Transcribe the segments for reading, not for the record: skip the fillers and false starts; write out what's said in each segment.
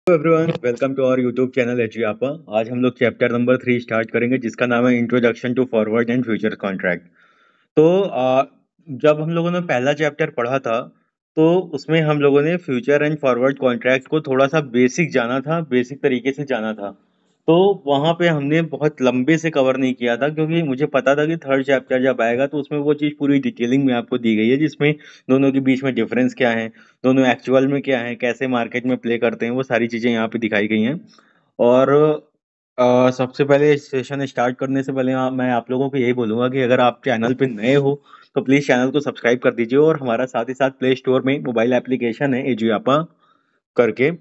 Everyone, welcome to our YouTube channel एचवीआपा। आज हम लोग चैप्टर नंबर 3 स्टार्ट करेंगे जिसका नाम है introduction to forward and future contract. तो जब हम लोगों ने पहला चैप्टर पढ़ा था तो उसमें हम लोगों ने फ्यूचर एंड फॉरवर्ड कॉन्ट्रैक्ट को थोड़ा सा बेसिक जाना था, बेसिक तरीके से जाना था। तो वहां पे हमने बहुत लंबे से कवर नहीं किया था क्योंकि मुझे पता था कि थर्ड चैप्टर जब आएगा तो उसमें वो चीज़ पूरी डिटेलिंग में आपको दी गई है, जिसमें दोनों के बीच में डिफरेंस क्या है, दोनों एक्चुअल में क्या है, कैसे मार्केट में प्ले करते हैं, वो सारी चीज़ें यहाँ पे दिखाई गई हैं। और सबसे पहले सेशन स्टार्ट करने से पहले मैं आप लोगों को यही बोलूंगा कि अगर आप चैनल पे नए हो तो प्लीज़ चैनल को सब्सक्राइब कर दीजिए, और हमारा साथ ही साथ प्ले स्टोर में मोबाइल एप्लीकेशन है एजुयापा करके,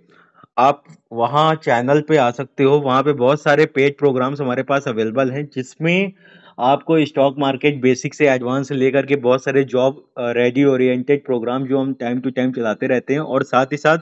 आप वहाँ चैनल पे आ सकते हो। वहाँ पे बहुत सारे पेड प्रोग्राम्स हमारे पास अवेलेबल हैं जिसमें आपको स्टॉक मार्केट बेसिक से एडवांस से लेकर के बहुत सारे जॉब रेडी ओरिएंटेड प्रोग्राम जो हम टाइम टू टाइम चलाते रहते हैं, और साथ ही साथ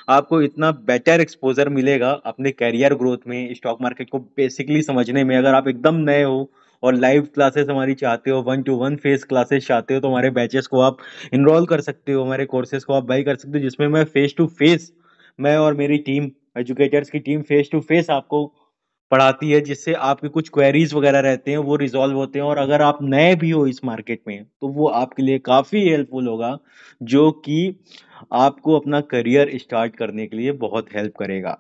आपको इतना बेटर एक्सपोजर मिलेगा अपने कैरियर ग्रोथ में, स्टॉक मार्केट को बेसिकली समझने में। अगर आप एकदम नए हो और लाइव क्लासेस हमारी चाहते हो, 1-to-1 फेस क्लासेस चाहते हो, तो हमारे बैचेस को आप इनरोल कर सकते हो, हमारे कोर्सेज को आप बाई कर सकते हो, जिसमें मैं फेस टू फेस, मैं और मेरी टीम, एजुकेटर्स की टीम फेस टू फेस आपको पढ़ाती है, जिससे आपके कुछ क्वेरीज वगैरह रहते हैं वो रिजॉल्व होते हैं। और अगर आप नए भी हो इस मार्केट में तो वो आपके लिए काफ़ी हेल्पफुल होगा, जो कि आपको अपना करियर स्टार्ट करने के लिए बहुत हेल्प करेगा।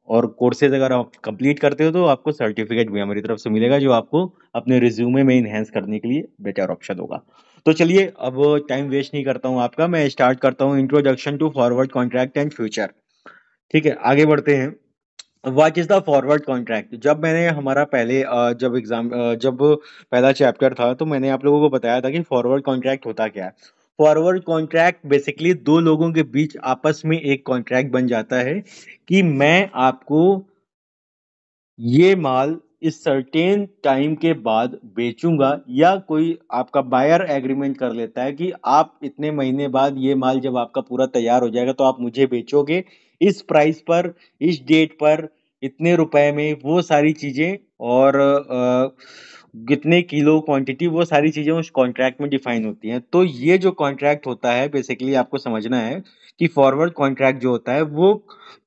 और कोर्सेज अगर आप कंप्लीट करते हो तो आपको सर्टिफिकेट भी हमारी तरफ से मिलेगा, जो आपको अपने रिज्यूमे में इन्हेंस करने के लिए बेटर ऑप्शन होगा। तो चलिए, अब टाइम वेस्ट नहीं करता हूँ आपका, मैं स्टार्ट करता हूँ introduction to forward contract and future. ठीक है, आगे बढ़ते हैं। What is the forward contract? जब मैंने हमारा पहले जब पहला चैप्टर था तो मैंने आप लोगों को बताया था कि फॉरवर्ड कॉन्ट्रैक्ट होता क्या है। फॉरवर्ड कॉन्ट्रैक्ट बेसिकली दो लोगों के बीच आपस में एक कॉन्ट्रैक्ट बन जाता है कि मैं आपको ये माल इस सर्टेन टाइम के बाद बेचूंगा, या कोई आपका बायर एग्रीमेंट कर लेता है कि आप इतने महीने बाद ये माल जब आपका पूरा तैयार हो जाएगा तो आप मुझे बेचोगे इस प्राइस पर, इस डेट पर, इतने रुपए में, वो सारी चीजें। और कितने किलो क्वांटिटी, वो सारी चीजें उस कॉन्ट्रैक्ट में डिफाइन होती हैं। तो ये जो कॉन्ट्रैक्ट होता है बेसिकली आपको समझना है कि फॉरवर्ड कॉन्ट्रैक्ट जो होता है वो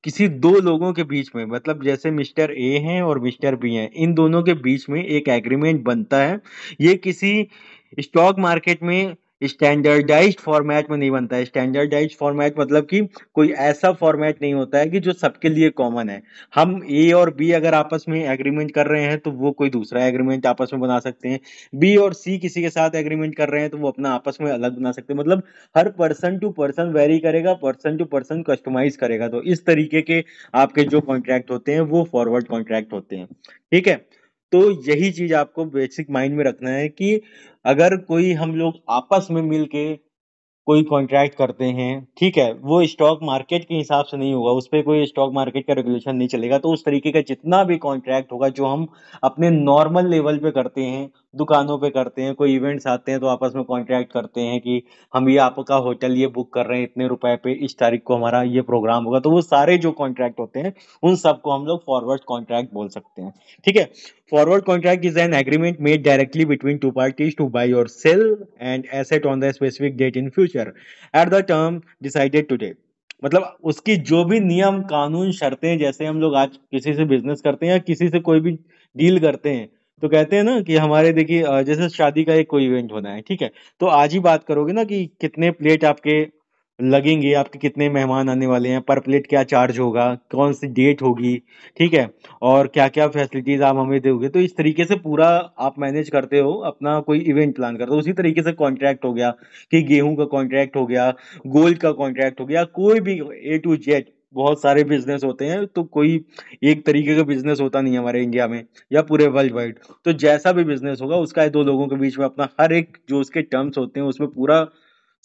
किसी दो लोगों के बीच में, मतलब जैसे मिस्टर ए हैं और मिस्टर बी हैं, इन दोनों के बीच में एक एग्रीमेंट बनता है। ये किसी स्टॉक मार्केट में स्टैंडर्डाइज्ड फॉर्मेट में नहीं बनता है। स्टैंडर्डाइज्ड फॉर्मेट मतलब कि कोई ऐसा फॉर्मेट नहीं होता है कि जो सबके लिए कॉमन है। हम ए और बी अगर आपस में एग्रीमेंट कर रहे हैं तो वो कोई दूसरा एग्रीमेंट आपस में बना सकते हैं। बी और सी किसी के साथ एग्रीमेंट कर रहे हैं तो वो अपना आपस में अलग बना सकते हैं। मतलब हर पर्सन टू पर्सन वेरी करेगा, पर्सन टू पर्सन कस्टमाइज करेगा। तो इस तरीके के आपके जो कॉन्ट्रैक्ट होते हैं वो फॉरवर्ड कॉन्ट्रैक्ट होते हैं। ठीक है, तो यही चीज आपको बेसिक माइंड में रखना है कि अगर कोई हम लोग आपस में मिलके कोई कॉन्ट्रैक्ट करते हैं, ठीक है, वो स्टॉक मार्केट के हिसाब से नहीं होगा, उस पर कोई स्टॉक मार्केट का रेगुलेशन नहीं चलेगा। तो उस तरीके का जितना भी कॉन्ट्रैक्ट होगा जो हम अपने नॉर्मल लेवल पे करते हैं, दुकानों पे करते हैं, कोई इवेंट्स आते हैं तो आपस में कॉन्ट्रैक्ट करते हैं कि हम ये आपका होटल ये बुक कर रहे हैं इतने रुपए पे, इस तारीख को हमारा ये प्रोग्राम होगा, तो वो सारे जो कॉन्ट्रैक्ट होते हैं उन सबको हम लोग फॉरवर्ड कॉन्ट्रैक्ट बोल सकते हैं। ठीक है, forward contract is an agreement made directly between two parties to buy or sell an asset on the specific date in future at the term decided today। मतलब उसकी जो भी नियम कानून शर्तें, जैसे हम लोग आज किसी से बिजनेस करते हैं या किसी से कोई भी डील करते हैं तो कहते हैं ना कि हमारे देखिए, जैसे शादी का एक कोई इवेंट होना है, ठीक है, तो आज ही बात करोगे ना कि कितने प्लेट आपके लगेंगे, आपके कितने मेहमान आने वाले हैं, पर प्लेट क्या चार्ज होगा, कौन सी डेट होगी, ठीक है, और क्या क्या फैसिलिटीज आप हमें दोगे। तो इस तरीके से पूरा आप मैनेज करते हो, अपना कोई इवेंट प्लान करते हो। उसी तरीके से कॉन्ट्रैक्ट हो गया कि गेहूं का कॉन्ट्रैक्ट हो गया, गोल्ड का कॉन्ट्रैक्ट हो गया, कोई भी A to Z बहुत सारे बिजनेस होते हैं। तो कोई एक तरीके का बिजनेस होता नहीं है हमारे इंडिया में या पूरे वर्ल्ड वाइड। तो जैसा भी बिजनेस होगा उसका दो लोगों के बीच में अपना हर एक जो उसके टर्म्स होते हैं उसमें पूरा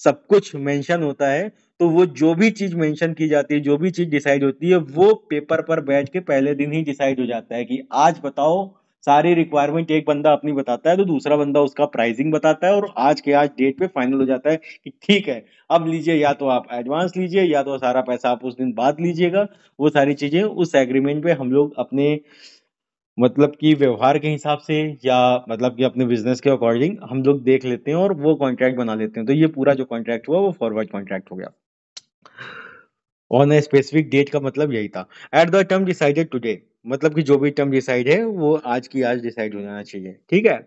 सब कुछ मेंशन होता है। तो वो जो भी चीज मेंशन की जाती है, जो भी चीज डिसाइड होती है, वो पेपर पर बैठ के पहले दिन ही डिसाइड हो जाता है कि आज बताओ सारी रिक्वायरमेंट। एक बंदा अपनी बताता है तो दूसरा बंदा उसका प्राइसिंग बताता है, और आज के आज डेट पे फाइनल हो जाता है कि ठीक है, अब लीजिए, या तो आप एडवांस लीजिए या तो सारा पैसा आप उस दिन बाद लीजिएगा। वो सारी चीजें उस एग्रीमेंट पे हम लोग अपने मतलब कि व्यवहार के हिसाब से, या मतलब कि अपने बिजनेस के अकॉर्डिंग हम लोग देख लेते हैं और वो कॉन्ट्रैक्ट बना लेते हैं। तो ये पूरा जो कॉन्ट्रैक्ट हुआ वो फॉरवर्ड कॉन्ट्रैक्ट हो गया। ऑन ए स्पेसिफिक डेट का मतलब यही था। At the term decided today, मतलब कि जो भी टर्म डिसाइड है वो आज की आज डिसाइड हो जाना चाहिए, ठीक है।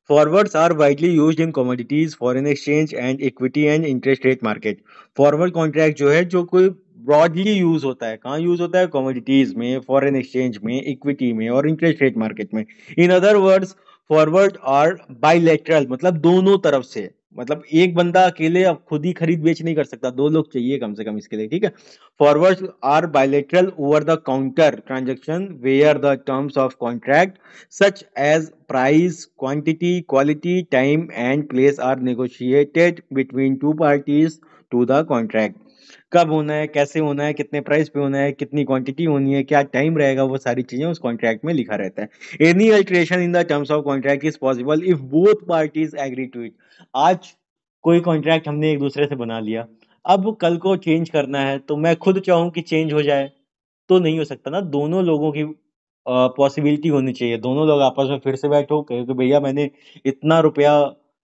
Forwards are widely used in commodities, foreign exchange and equity and interest rate market. Forward contract जो है, जो कोई ब्रॉडली यूज होता है, कहाँ यूज होता है? कमोडिटीज में, फॉरेन एक्सचेंज में, इक्विटी में और इंटरेस्ट रेट मार्केट में। In other words, forward are bilateral, मतलब दोनों तरफ से। मतलब एक बंदा अकेले अब खुद ही खरीद बेच नहीं कर सकता, दो लोग चाहिए कम से कम इसके लिए, ठीक है। Forwards are bilateral over the counter transaction where the terms of contract such as price, quantity, quality, time, and place are negotiated between two parties to the contract. कब होना है, कैसे होना है, कितने प्राइस पे होना है, कितनी क्वांटिटी होनी है, क्या टाइम रहेगा, वो सारी चीजें उस कॉन्ट्रैक्ट में लिखा रहता है। Any alteration in the terms of contract is possible if both parties agree to it. आज कोई कॉन्ट्रैक्ट हमने एक दूसरे से बना लिया, अब कल को चेंज करना है तो मैं खुद चाहूं कि चेंज हो जाए, तो नहीं हो सकता ना। दोनों लोगों की पॉसिबिलिटी होनी चाहिए, दोनों लोग आपस में फिर से बैठो, कहो कि भैया मैंने इतना रुपया,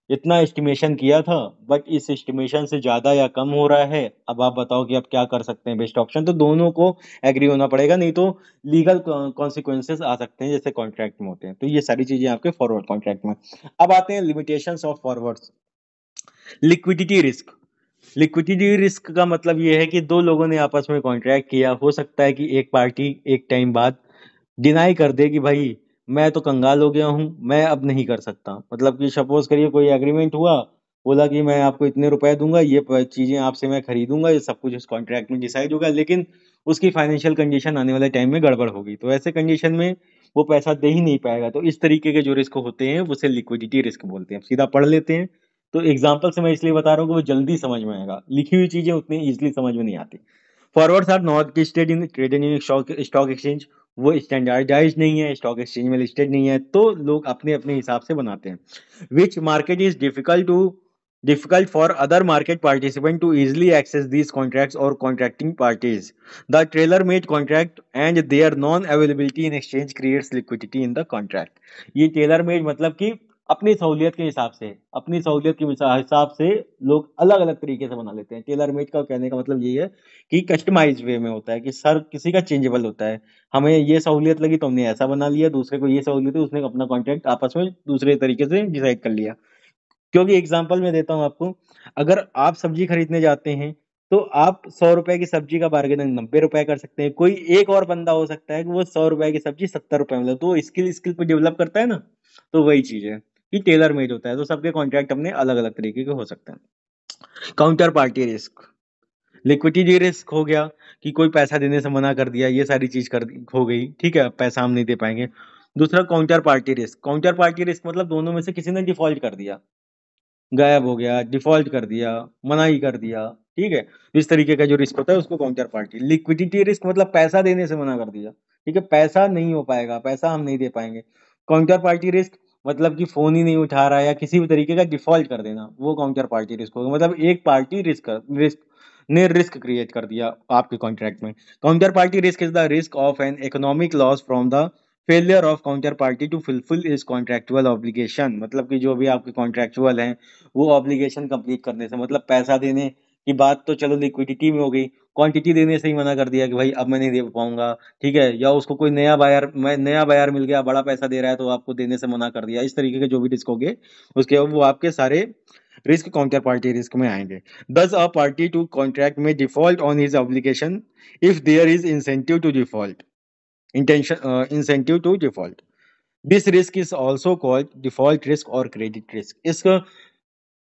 इतना एस्टिमेशन किया था, बट इस एस्टिमेशन से ज्यादा या कम हो रहा है, अब आप बताओ कि अब क्या कर सकते हैं, बेस्ट ऑप्शन। तो दोनों को एग्री होना पड़ेगा, नहीं तो लीगल कॉन्सिक्वेंसेस आ सकते हैं जैसे कॉन्ट्रैक्ट में होते हैं। तो ये सारी चीजें आपके फॉरवर्ड कॉन्ट्रैक्ट में। अब आते हैं limitations of forwards. Liquidity risk. Liquidity risk का मतलब ये है कि दो लोगों ने आपस में कॉन्ट्रैक्ट किया, हो सकता है कि एक पार्टी एक टाइम बाद डिनाई कर दे कि भाई मैं तो कंगाल हो गया हूँ, मैं अब नहीं कर सकता। मतलब कि सपोज करिए कोई एग्रीमेंट हुआ, बोला कि मैं आपको इतने रुपए दूंगा, ये चीजें आपसे मैं खरीदूंगा, ये सब कुछ इस कॉन्ट्रैक्ट में डिसाइड होगा, लेकिन उसकी फाइनेंशियल कंडीशन आने वाले टाइम में गड़बड़ होगी, तो ऐसे कंडीशन में वो पैसा दे ही नहीं पाएगा। तो इस तरीके के जो रिस्क होते हैं उसे लिक्विडिटी रिस्क बोलते हैं। सीधा पढ़ लेते हैं, तो एग्जाम्पल से मैं इसलिए बता रहा हूँ कि वो जल्दी समझ में आएगा, लिखी हुई चीजें उतनी इजिली समझ में नहीं आती। Forwards are not listed in traded in stock exchange. वो स्टैंडर्डाइज नहीं है, स्टॉक एक्सचेंज में लिस्टेड नहीं है, तो लोग अपने अपने हिसाब से बनाते हैं। Which market is difficult for other market participant to easily access these contracts or contracting parties. The tailor-made contract and their non-availability in exchange creates liquidity in the contract. ये टेलर मेड मतलब कि अपनी सहूलियत के हिसाब से, अपनी सहूलियत के हिसाब से लोग अलग अलग तरीके से बना लेते हैं। टेलर मेड का कहने का मतलब यही है कि कस्टमाइज वे में होता है, कि सर किसी का चेंजेबल होता है। हमें ये सहूलियत लगी तो हमने ऐसा बना लिया, दूसरे को ये सहूलियत है, उसने अपना कॉन्ट्रैक्ट आपस में दूसरे तरीके से डिसाइड कर लिया। क्योंकि एग्जांपल मैं देता हूँ आपको, अगर आप सब्जी खरीदने जाते हैं तो आप 100 रुपए की सब्जी का बार्गेनिंग 90 रुपए कर सकते हैं। कोई एक और बंदा हो सकता है कि वो 100 रुपए की सब्जी 70 रुपए में ले, तो स्किल स्किल पे डेवलप करता है ना। तो वही चीज है कि टेलर मेड होता है, तो सबके कॉन्ट्रैक्ट अपने अलग अलग तरीके के हो सकते हैं। Counter party risk. Liquidity risk हो गया कि कोई पैसा देने से मना कर दिया, ये सारी चीज कर हो गई, ठीक है, पैसा हम नहीं दे पाएंगे। दूसरा counter party risk. Counter party risk मतलब दोनों में से किसी ने डिफॉल्ट कर दिया, गायब हो गया, डिफॉल्ट कर दिया, मना ही कर दिया, ठीक है। इस तरीके का जो रिस्क होता है उसको काउंटर पार्टी। लिक्विडिटी रिस्क मतलब पैसा देने से मना कर दिया, ठीक है, पैसा नहीं हो पाएगा, पैसा हम नहीं दे पाएंगे। काउंटर पार्टी रिस्क मतलब कि फोन ही नहीं उठा रहा है या किसी भी तरीके का डिफॉल्ट कर देना, वो काउंटर पार्टी रिस्क होगा। मतलब एक पार्टी रिस्क ने रिस्क क्रिएट कर दिया आपके कॉन्ट्रैक्ट में। Counter party risk is the risk of an economic loss from the failure of counter party to fulfil is contractual obligation. मतलब कि जो भी आपके कॉन्ट्रेक्चुअल हैं वो ऑब्लिगेशन कंप्लीट करने से, मतलब पैसा देने की बात तो चलो लिक्विडिटी में हो गई, क्वांटिटी देने से ही मना कर दिया कि भाई अब मैं नहीं दे पाऊंगा, ठीक है। या उसको कोई नया बायर मिल गया, बड़ा पैसा दे रहा है, तो आपको देने से मना कर दिया। इस तरीके के जो भी रिस्क हो गए उसके वो आपके सारे रिस्क काउंटर पार्टी रिस्क में आएंगे। Thus a party to contract में default on his obligation if there is incentive to default, incentive to default. This risk is also called default risk or credit risk. इस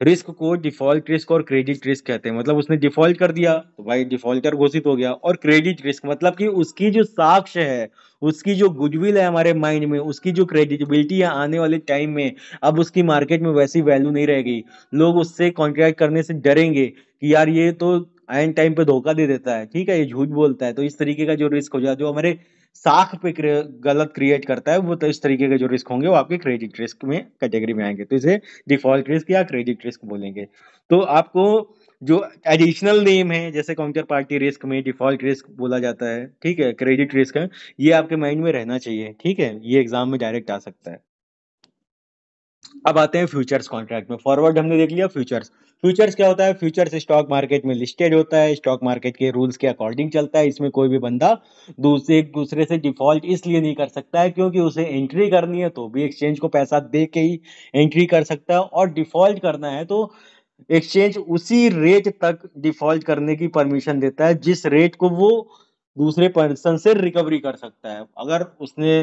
risk को default risk और credit risk कहते हैं। मतलब उसने default कर दिया तो भाई डिफॉल्टर घोषित हो गया। और क्रेडिट रिस्क मतलब कि उसकी जो साक्ष्य है, उसकी जो गुडविल है हमारे माइंड में, उसकी जो क्रेडिबिलिटी है आने वाले टाइम में, अब उसकी मार्केट में वैसी वैल्यू नहीं रहेगी। लोग उससे कॉन्ट्रैक्ट करने से डरेंगे कि यार ये तो एंड टाइम पे धोखा दे देता है, ठीक है, ये झूठ बोलता है। तो इस तरीके का जो रिस्क हो जाए, जो हमारे साख पे गलत क्रिएट करता है, वो तो इस तरीके के जो रिस्क होंगे वो आपके क्रेडिट रिस्क में कैटेगरी में आएंगे। तो इसे डिफॉल्ट रिस्क या क्रेडिट रिस्क बोलेंगे। तो आपको जो एडिशनल नेम है, जैसे काउंटर पार्टी रिस्क में डिफॉल्ट रिस्क बोला जाता है, ठीक है, क्रेडिट रिस्क है, ये आपके माइंड में रहना चाहिए, ठीक है, ये एग्जाम में डायरेक्ट आ सकता है। अब आते हैं फ्यूचर्स कॉन्ट्रैक्ट में। फॉरवर्ड हमने देख लिया, फ्यूचर्स। फ्यूचर्स क्या होता है? फ्यूचर्स स्टॉक मार्केट में लिस्टेड होता है, स्टॉक मार्केट के रूल्स के अकॉर्डिंग चलता है। इसमें कोई भी बंदा एक दूसरे से डिफॉल्ट इसलिए नहीं कर सकता है क्योंकि उसे एंट्री करनी है तो भी एक्सचेंज को पैसा दे के ही एंट्री कर सकता है, और डिफॉल्ट करना है तो एक्सचेंज उसी रेट तक डिफॉल्ट करने की परमिशन देता है जिस रेट को वो दूसरे पर्सन से रिकवरी कर सकता है। अगर उसने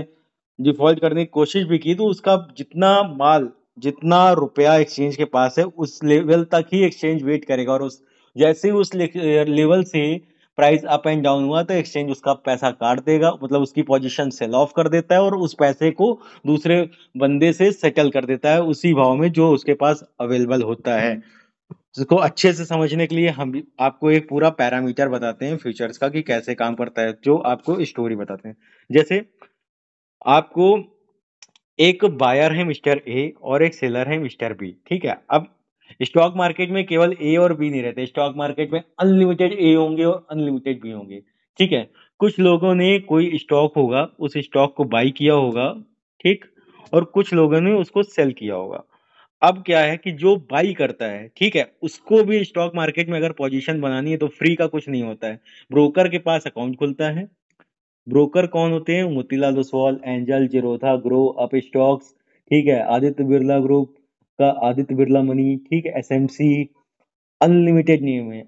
डिफॉल्ट करने की कोशिश भी की तो उसका जितना माल, जितना रुपया एक्सचेंज के पास है उस लेवल तक ही एक्सचेंज वेट करेगा, और उस जैसे ही उस लेवल से प्राइस अप एंड डाउन हुआ तो एक्सचेंज उसका पैसा काट देगा, मतलब उसकी पोजीशन सेल ऑफ कर देता है और उस पैसे को दूसरे बंदे से सेटल कर देता है उसी भाव में जो उसके पास अवेलेबल होता है। इसको अच्छे से समझने के लिए हम भी आपको एक पूरा पैरामीटर बताते हैं फ्यूचर्स का कि कैसे काम करता है, जो आपको स्टोरी बताते हैं। जैसे आपको एक बायर है मिस्टर ए और एक सेलर है मिस्टर बी, ठीक है। अब स्टॉक मार्केट में केवल ए और बी नहीं रहते, स्टॉक मार्केट में अनलिमिटेड ए होंगे और अनलिमिटेड बी होंगे, ठीक है। कुछ लोगों ने कोई स्टॉक होगा उस स्टॉक को बाई किया होगा, ठीक, और कुछ लोगों ने उसको सेल किया होगा। अब क्या है कि जो बाई करता है, ठीक है, उसको भी स्टॉक मार्केट में अगर पोजीशन बनानी है तो फ्री का कुछ नहीं होता है। ब्रोकर के पास अकाउंट खुलता है। ब्रोकर कौन होते हैं? Motilal Oswal, angel, Zerodha, grow, up stocks, ठीक है, आदित्य बिरला ग्रुप का आदित्य बिरला मनी, ठीक है, एसएमसी, अनलिमिटेड नेम है,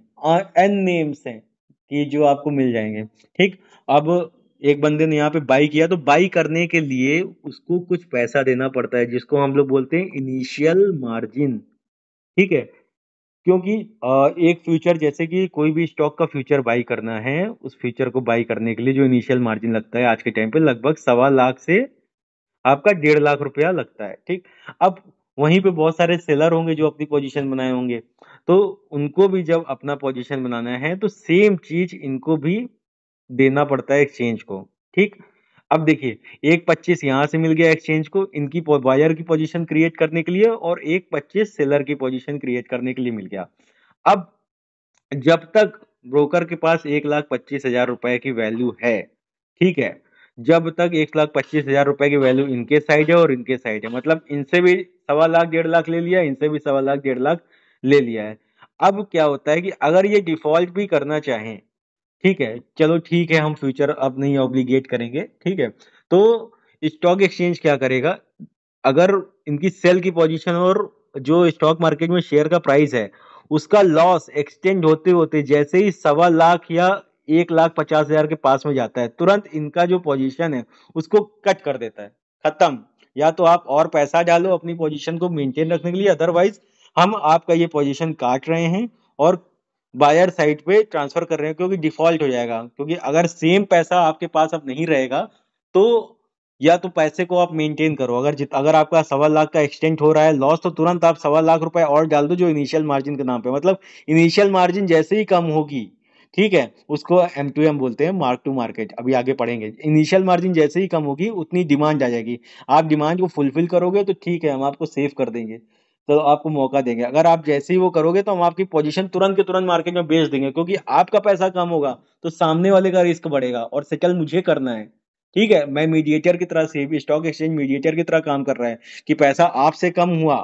एन नेम्स हैं कि जो आपको मिल जाएंगे, ठीक। अब एक बंदे ने यहाँ पे बाई किया तो बाई करने के लिए उसको कुछ पैसा देना पड़ता है जिसको हम लोग बोलते हैं इनिशियल मार्जिन, ठीक है। क्योंकि एक फ्यूचर, जैसे कि कोई भी स्टॉक का फ्यूचर बाई करना है, उस फ्यूचर को बाई करने के लिए जो इनिशियल मार्जिन लगता है आज के टाइम पे लगभग 1.25 लाख से आपका 1.5 लाख रुपया लगता है, ठीक। अब वहीं पे बहुत सारे सेलर होंगे जो अपनी पोजीशन बनाए होंगे, तो उनको भी जब अपना पोजीशन बनाना है तो सेम चीज इनको भी देना पड़ता है एक्सचेंज को, ठीक। अब देखिए, एक 25 यहाँ से मिल गया एक्सचेंज को इनकी बायर की पोजीशन क्रिएट करने के लिए, और एक 25 सेलर की पोजीशन क्रिएट करने के लिए मिल गया। अब जब तक ब्रोकर के पास 1,25,000 रुपए की वैल्यू है, ठीक है, जब तक 1,25,000 रुपए की वैल्यू इनके साइड है और इनके साइड है, मतलब इनसे भी 1.25 लाख 1.5 लाख ले लिया, इनसे भी 1.25 लाख 1.5 लाख ले लिया है। अब क्या होता है कि अगर ये डिफॉल्ट भी करना चाहें, ठीक है, चलो ठीक है, हम फ्यूचर अब नहीं ऑब्लिगेट करेंगे, ठीक है, तो स्टॉक एक्सचेंज क्या करेगा? अगर इनकी सेल की पोजीशन और जो स्टॉक मार्केट में शेयर का प्राइस है उसका लॉस एक्सटेंड होते होते जैसे ही 1.25 लाख या 1,50,000 के पास में जाता है, तुरंत इनका जो पोजीशन है उसको कट कर देता है, खत्म। या तो आप और पैसा डालो अपनी पोजीशन को मेंटेन रखने के लिए, अदरवाइज हम आपका ये पोजीशन काट रहे हैं और बायर साइड पे ट्रांसफर कर रहे हैं, क्योंकि डिफॉल्ट हो जाएगा। क्योंकि अगर सेम पैसा आपके पास अब नहीं रहेगा तो या तो पैसे को आप मेंटेन करो, अगर आपका 1.25 लाख का एक्सटेंड हो रहा है लॉस, तो तुरंत आप 1.25 लाख रुपए और डाल दो जो इनिशियल मार्जिन के नाम पे, मतलब इनिशियल मार्जिन जैसे ही कम होगी, ठीक है, उसको M2M बोलते हैं, मार्क टू मार्केट, अभी आगे पढ़ेंगे। इनिशियल मार्जिन जैसे ही कम होगी उतनी डिमांड आ जाएगी, आप डिमांड को फुलफिल करोगे तो ठीक है, हम आपको सेव कर देंगे, तो आपको मौका देंगे। अगर आप जैसे ही वो करोगे तो हम आपकी पोजीशन तुरंत के तुरंत मार्केट में बेच देंगे, क्योंकि आपका पैसा कम होगा तो सामने वाले का रिस्क बढ़ेगा और सेटल मुझे करना है, ठीक है। मैं मीडिएटर की तरह से, स्टॉक एक्सचेंज मीडिएटर की तरह काम कर रहा है कि पैसा आपसे कम हुआ,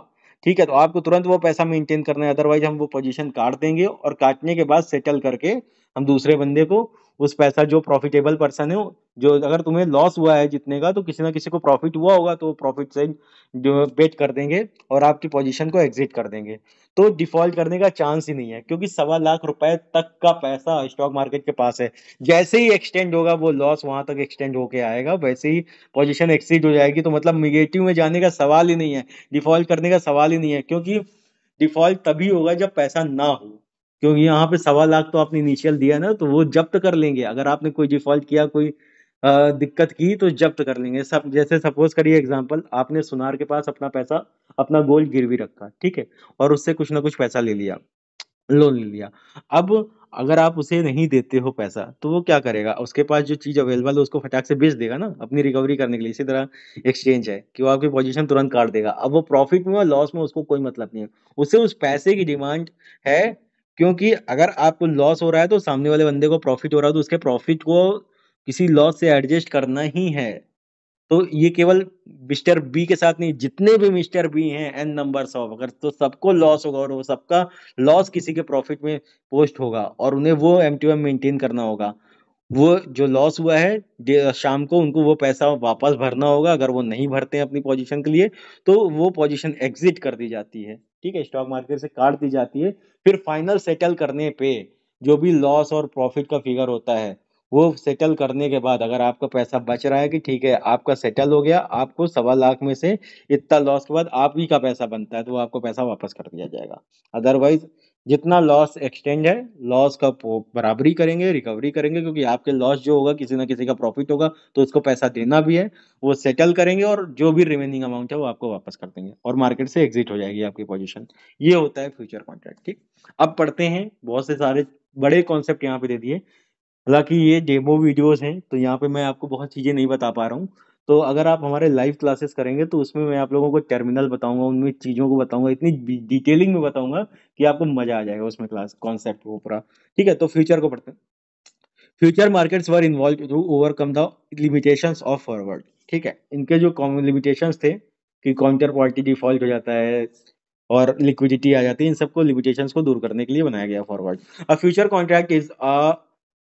ठीक है, तो आपको तुरंत वो पैसा मेंटेन करना है, अदरवाइज हम वो पोजीशन काट देंगे और काटने के बाद सेटल करके हम दूसरे बंदे को उस पैसा, जो प्रॉफिटेबल पर्सन है, जो अगर तुम्हें लॉस हुआ है जितने का तो किसी ना किसी को प्रॉफिट हुआ होगा तो प्रॉफिट से जो बेट कर देंगे और आपकी पोजीशन को एग्जिट कर देंगे। तो डिफॉल्ट करने का चांस ही नहीं है, क्योंकि 1.25 लाख रुपए तक का पैसा स्टॉक मार्केट के पास है। जैसे ही एक्सटेंड होगा वो लॉस वहां तक एक्सटेंड होके आएगा, वैसे ही पोजीशन एक्सीड हो जाएगी, तो मतलब निगेटिव में जाने का सवाल ही नहीं है, डिफॉल्ट करने का सवाल ही नहीं है। क्योंकि डिफॉल्ट तभी होगा जब पैसा ना हो, क्योंकि यहाँ पे 1.25 लाख तो आपने इनिशियल दिया ना, तो वो जब्त कर लेंगे। अगर आपने कोई डिफॉल्ट किया, कोई दिक्कत की तो जब्त कर लेंगे सब। जैसे सपोज करिए एग्जांपल, आपने सुनार के पास अपना पैसा, अपना गोल्ड गिरवी रखा, ठीक है, और उससे कुछ ना कुछ पैसा ले लिया, लोन ले लिया। अब अगर आप उसे नहीं देते हो पैसा तो वो क्या करेगा? उसके पास जो चीज अवेलेबल है उसको फटाक से बेच देगा ना अपनी रिकवरी करने के लिए। इसी तरह एक्सचेंज है कि वो आपकी पोजीशन तुरंत काट देगा। अब वो प्रॉफिट में और लॉस में उसको कोई मतलब नहीं है, उसे उस पैसे की डिमांड है। क्योंकि अगर आपको लॉस हो रहा है तो सामने वाले बंदे को प्रॉफिट हो रहा है, तो उसके प्रॉफिट को किसी लॉस से एडजस्ट करना ही है। तो ये केवल मिस्टर बी के साथ नहीं, जितने भी मिस्टर बी हैं एन नंबर्स ऑफ, अगर तो सबको लॉस होगा और वो सबका लॉस किसी के प्रॉफिट में पोस्ट होगा और उन्हें वो M2M मेंटेन करना होगा। वो जो लॉस हुआ है शाम को उनको वो पैसा वापस भरना होगा। अगर वो नहीं भरते हैं अपनी पोजीशन के लिए तो वो पोजीशन एग्जिट कर दी जाती है, ठीक है, स्टॉक मार्केट से काट दी जाती है। फिर फाइनल सेटल करने पे जो भी लॉस और प्रॉफिट का फिगर होता है वो सेटल करने के बाद अगर आपका पैसा बच रहा है कि ठीक है आपका सेटल हो गया, आपको 1.25 लाख में से इतना लॉस के बाद आप ही का पैसा बनता है तो वो आपको पैसा वापस कर दिया जाएगा। अदरवाइज जितना लॉस एक्सटेंड है, लॉस का बराबरी करेंगे, रिकवरी करेंगे, क्योंकि आपके लॉस जो होगा किसी ना किसी का प्रॉफिट होगा तो उसको पैसा देना भी है, वो सेटल करेंगे और जो भी रिमेनिंग अमाउंट है वो आपको वापस कर देंगे और मार्केट से एग्जिट हो जाएगी आपकी पोजीशन। ये होता है फ्यूचर कॉन्ट्रैक्ट, ठीक। अब पढ़ते हैं, बहुत से सारे बड़े कॉन्सेप्ट यहाँ पे दे दिए। हालांकि ये डेमो वीडियोस हैं तो यहाँ पे मैं आपको बहुत चीजें नहीं बता पा रहा हूँ। तो अगर आप हमारे लाइव क्लासेस करेंगे तो उसमें मैं आप लोगों को टर्मिनल बताऊंगा, उनमें चीजों को बताऊंगा, इतनी डिटेलिंग में बताऊंगा कि आपको मजा आ जाएगा उसमें, क्लास कॉन्सेप्ट वो पूरा। ठीक है, तो फ्यूचर को पढ़ते हैं। Future markets were involve to overcome the limitations of forward. ठीक है, इनके जो कॉमन लिमिटेशंस थे कि काउंटर पार्टी डिफॉल्ट हो जाता है और लिक्विडिटी आ जाती है, इन सबको लिमिटेशंस को दूर करने के लिए बनाया गया forward. A future contract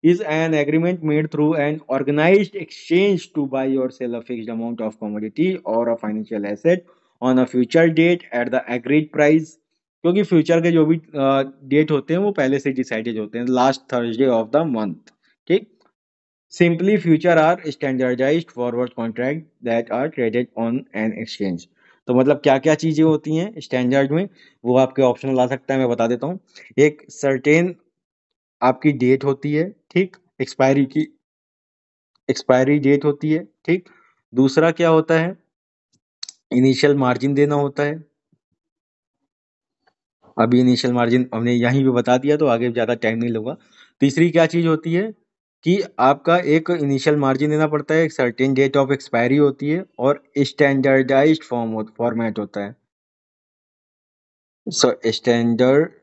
is an agreement made through an organized exchange to buy or sell a fixed amount of commodity or a financial asset on a future date at the agreed price। क्योंकि future के जो भी date होते हैं वो पहले से decided होते हैं, last Thursday of the month. ठीक। Simply future are standardised forward contract that are traded on an exchange. तो मतलब क्या क्या चीजें होती हैं स्टैंडर्ड में, वो आपके ऑप्शनल आ सकता है, मैं बता देता हूँ। एक सर्टेन आपकी डेट होती है, ठीक, एक्सपायरी की, एक्सपायरी डेट होती है, ठीक। दूसरा क्या होता है, इनिशियल मार्जिन देना होता है। अभी इनिशियल मार्जिन हमने यहीं पे बता दिया तो आगे ज्यादा टाइम नहीं लूंगा। तीसरी क्या चीज होती है कि आपका एक इनिशियल मार्जिन देना पड़ता है, एक सर्टेन डेट ऑफ एक्सपायरी होती है और स्टैंडर्डाइज्ड फॉर्मेट होता है। सो स्टैंडर्डाइज्ड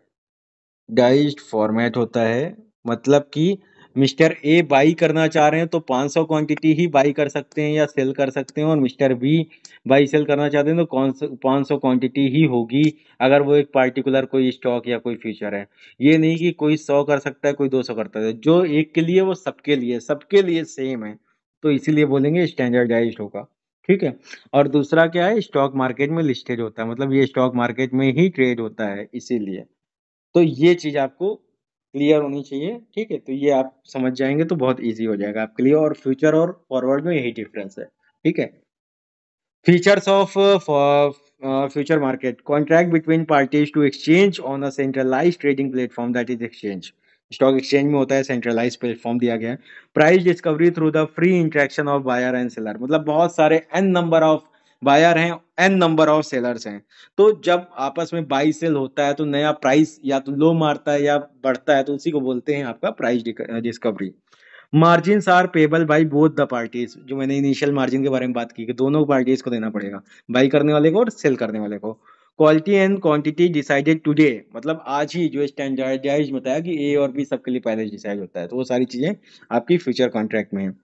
फॉर्मेट होता है, मतलब कि मिस्टर ए बाई करना चाह रहे हैं तो 500 क्वांटिटी ही बाई कर सकते हैं या सेल कर सकते हैं, और मिस्टर बी बाई सेल करना चाहते हैं तो कौन सा 500 क्वांटिटी ही होगी अगर वो एक पार्टिकुलर कोई स्टॉक या कोई फ्यूचर है। ये नहीं कि कोई 100 कर सकता है कोई 200 करता है, जो एक के लिए वो सबके लिए सेम है, तो इसीलिए बोलेंगे स्टैंडर्डाइज्ड होगा। ठीक है। और दूसरा क्या है, स्टॉक मार्केट में लिस्टेड होता है, मतलब ये स्टॉक मार्केट में ही ट्रेड होता है इसीलिए। तो ये चीज आपको क्लियर होनी चाहिए, ठीक है, तो ये आप समझ जाएंगे तो बहुत इजी हो जाएगा आपके लिए। और फ्यूचर और फॉरवर्ड में यही डिफरेंस है, ठीक है। Features of future market, contract between parties to exchange on a centralised trading platform that is exchange. Stock exchange में होता है, सेंट्रलाइज्ड प्लेटफॉर्म दिया गया है। Price discovery through the free interaction of buyer and seller, मतलब बहुत सारे an number of buyer हैं, एन नंबर ऑफ सेलर्स हैं, तो जब आपस में बाई सेल होता है तो नया प्राइस या तो लो मारता है या बढ़ता है, तो उसी को बोलते हैं आपका price discovery. Margins are payable by both the parties, जो मैंने इनिशियल मार्जिन के बारे में बात की कि दोनों पार्टीज को देना पड़ेगा, बाई करने वाले को और सेल करने वाले को। Quality and quantity decided today, मतलब आज ही जो स्टैंडर्डाइज बताया कि ए और बी सबके लिए पहले डिसाइड होता है, तो वो सारी चीजें आपकी फ्यूचर कॉन्ट्रैक्ट में है।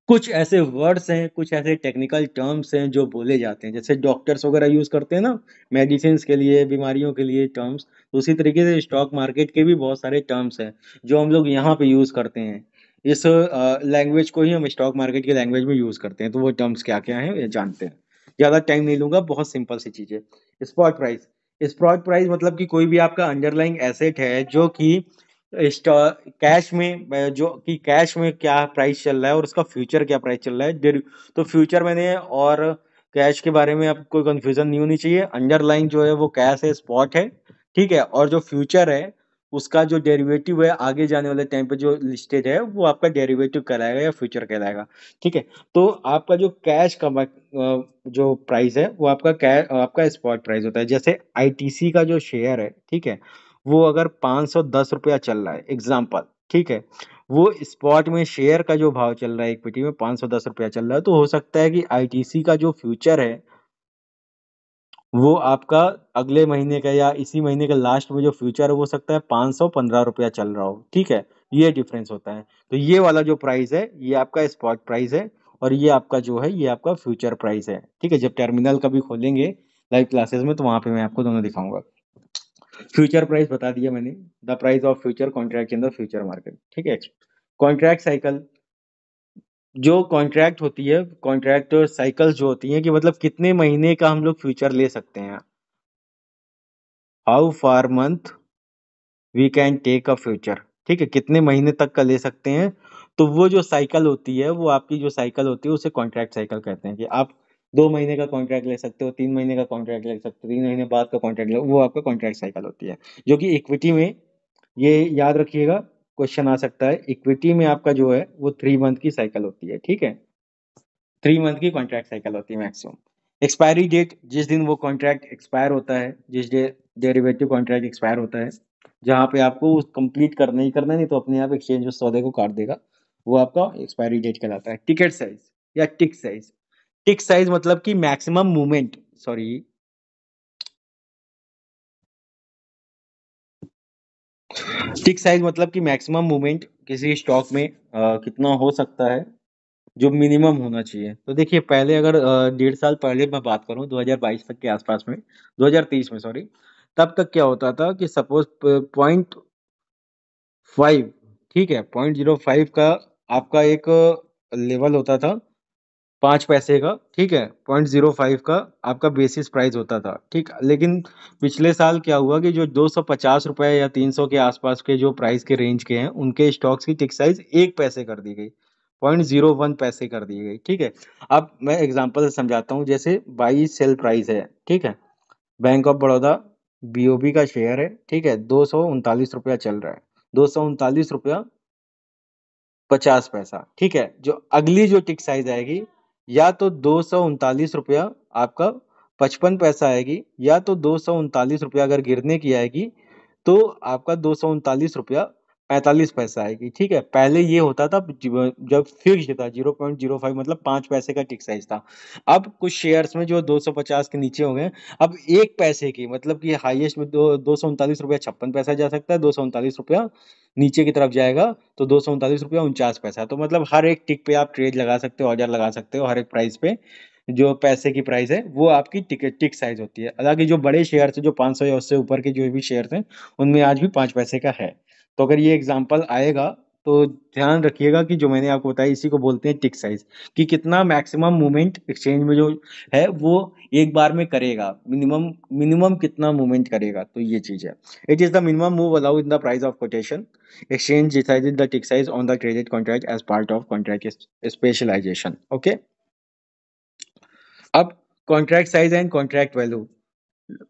कुछ ऐसे वर्ड्स हैं, कुछ ऐसे टेक्निकल टर्म्स हैं जो बोले जाते हैं, जैसे डॉक्टर्स वगैरह यूज करते हैं ना मेडिसिन के लिए, बीमारियों के लिए टर्म्स, तो उसी तरीके से स्टॉक मार्केट के भी बहुत सारे टर्म्स हैं जो हम लोग यहाँ पे यूज करते हैं। इस लैंग्वेज को ही हम स्टॉक मार्केट की लैंग्वेज में यूज करते हैं, तो वो टर्म्स क्या क्या हैं ये जानते हैं। ज्यादा टाइम नहीं लूंगा, बहुत सिंपल सी चीज है। स्पॉट प्राइस, स्पॉट प्राइस मतलब कि कोई भी आपका अंडरलाइंग एसेट है जो कि कैश में, जो कि कैश में क्या प्राइस चल रहा है और उसका फ्यूचर क्या प्राइस चल रहा है। तो फ्यूचर मैंने और कैश के बारे में आपको कोई कंफ्यूजन नहीं होनी चाहिए। अंडरलाइंग जो है वो कैश है, स्पॉट है, ठीक है, और जो फ्यूचर है उसका जो डेरिवेटिव है आगे जाने वाले टाइम पे जो लिस्टेड है वो आपका डेरिवेटिव कहलाएगा या फ्यूचर कहलाएगा। ठीक है। तो आपका जो कैश का जो प्राइस है वो आपका स्पॉट प्राइस होता है। जैसे आईटीसी का जो शेयर है, ठीक है, वो अगर 510 रुपया चल रहा है एग्जाम्पल, ठीक है, वो स्पॉट में शेयर का जो भाव चल रहा है इक्विटी में 510 रुपया चल रहा है, तो हो सकता है कि आईटीसी का जो फ्यूचर है वो आपका अगले महीने का या इसी महीने के लास्ट में जो फ्यूचर है वो हो सकता है 515 रुपया चल रहा हो। ठीक है, ये डिफरेंस होता है। तो ये वाला जो प्राइस है ये आपका स्पॉट प्राइस है, और ये आपका जो है ये आपका फ्यूचर प्राइस है। ठीक है, जब टर्मिनल कभी खोलेंगे लाइव क्लासेस में तो वहां पे मैं आपको दोनों दिखाऊंगा। फ्यूचर प्राइस बता दिया मैंने, the price of future contract in the future market. ठीक है, कॉन्ट्रैक्ट साइकिल, जो कॉन्ट्रैक्ट होती है, कॉन्ट्रैक्ट साइकिल जो होती है कि मतलब कितने महीने का हम लोग फ्यूचर ले सकते हैं, how far month we can take a future. ठीक है, कितने महीने तक का ले सकते हैं। तो वो जो साइकिल होती है, वो आपकी जो साइकिल होती है उसे कॉन्ट्रैक्ट साइकिल कहते हैं, कि आप 2 महीने का कॉन्ट्रैक्ट ले सकते हो, 3 महीने का कॉन्ट्रैक्ट ले सकते हो, 3 महीने बाद का कॉन्ट्रैक्ट ले, वो आपका कॉन्ट्रैक्ट साइकिल होती है। जो कि इक्विटी में, ये याद रखिएगा, क्वेश्चन आ सकता है, इक्विटी में आपका जो है वो 3 मंथ की साइकिल होती है। ठीक है, 3 मंथ की कॉन्ट्रैक्ट साइकिल होती है मैक्सिमम। एक्सपायरी डेट, जिस दिन वो कॉन्ट्रैक्ट एक्सपायर होता है, जिस डे डेरिवेटिव कॉन्ट्रैक्ट एक्सपायर होता है, जहां पे आपको कंप्लीट करना ही करना है, नहीं तो अपने आप एक्सचेंज उस सौदे को काट देगा, वो आपका एक्सपायरी डेट कहलाता है। टिकट साइज या टिक साइज, टिक साइज मतलब कि मैक्सिमम मूवमेंट, सॉरी, टिक साइज मतलब कि मैक्सिमम मूवमेंट किसी स्टॉक में कितना हो सकता है, जो मिनिमम होना चाहिए। तो देखिए, पहले अगर 1.5 साल पहले मैं बात करूं, 2022 तक के आसपास में, 2023 में सॉरी, तब तक क्या होता था कि सपोज 0.5, ठीक है, 0.05 का आपका एक लेवल होता था, 5 पैसे का। ठीक है, 0.05 का आपका बेसिस प्राइस होता था। ठीक, लेकिन पिछले साल क्या हुआ कि जो 250 रुपए या 300 के आसपास के जो प्राइस के रेंज के हैं, उनके स्टॉक्स की टिक साइज 1 पैसे कर दी गई, 0.01 पैसे कर दी गई। ठीक है, अब मैं एग्जांपल से समझाता हूँ। जैसे बाई सेल प्राइस है, ठीक है, बैंक ऑफ बड़ौदा बीओबी का शेयर है, ठीक है, 239 रुपया चल रहा है, 239 रुपया 50 पैसा। ठीक है, जो अगली जो टिक साइज आएगी, या तो 239 रुपया आपका 55 पैसा आएगी, या तो 239 रुपया अगर गिरने की आएगी तो आपका 239 रुपया 45 पैसा आएगी। ठीक है, पहले ये होता था जब फिक्स था 0.05, मतलब 5 पैसे का टिक साइज था। अब कुछ शेयर्स में जो 250 के नीचे हो गए, अब 1 पैसे की, मतलब कि हाईएस्ट में 239 रुपया 56 पैसा जा सकता है, 239 रुपया नीचे की तरफ जाएगा तो 239 रुपया 49 पैसा। तो मतलब हर एक टिक पे आप ट्रेड लगा सकते हो, ऑर्डर लगा सकते हो, हर एक प्राइस पे जो पैसे की प्राइस है वो आपकी टिक साइज होती है। हालांकि जो बड़े शेयर है, जो 500 या उससे ऊपर के जो भी शेयर हैं, उनमें आज भी 5 पैसे का है। तो अगर ये एग्जाम्पल आएगा तो ध्यान रखिएगा कि जो मैंने आपको बताया इसी को बोलते हैं टिक साइज, कि कितना मैक्सिमम मूवमेंट एक्सचेंज में जो है वो एक बार में करेगा, मिनिमम मिनिमम कितना मूवमेंट करेगा, तो ये चीज है। It is the minimum move allowed in the price of quotation, exchange decided the tick size on the traded contract as part of contract specialization. Okay, अब contract size and contract value.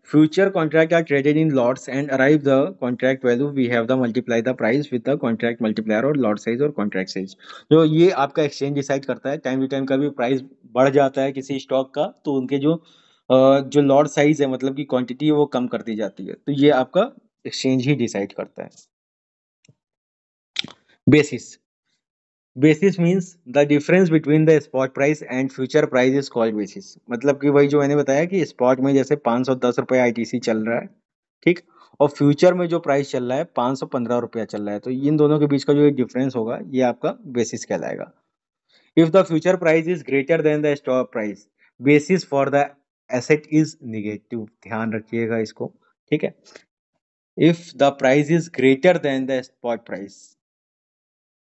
Future contract are traded in lots and arrive the contract value. We have the multiply the price with the contract multiplier और lot size और contract size. जो ये आपका exchange decide करता है, time to time कभी price बढ़ जाता है किसी स्टॉक का तो उनके जो लॉट साइज है, मतलब की क्वांटिटी है, वो कम कर दी जाती है। तो ये आपका एक्सचेंज ही डिसाइड करता है। Basis, basis means the difference between the spot price and future price is called basis. मतलब कि वही जो मैंने बताया कि स्पॉट में जैसे 510 रुपये आईटीसी चल रहा है, ठीक, और फ्यूचर में जो प्राइस चल रहा है 515 रुपया चल रहा है, तो इन दोनों के बीच का जो डिफरेंस होगा ये आपका बेसिस कहलाएगा। If the future price is greater than the stock price, basis for the asset is negative. ध्यान रखिएगा इसको, ठीक है। If the price is greater than the spot price,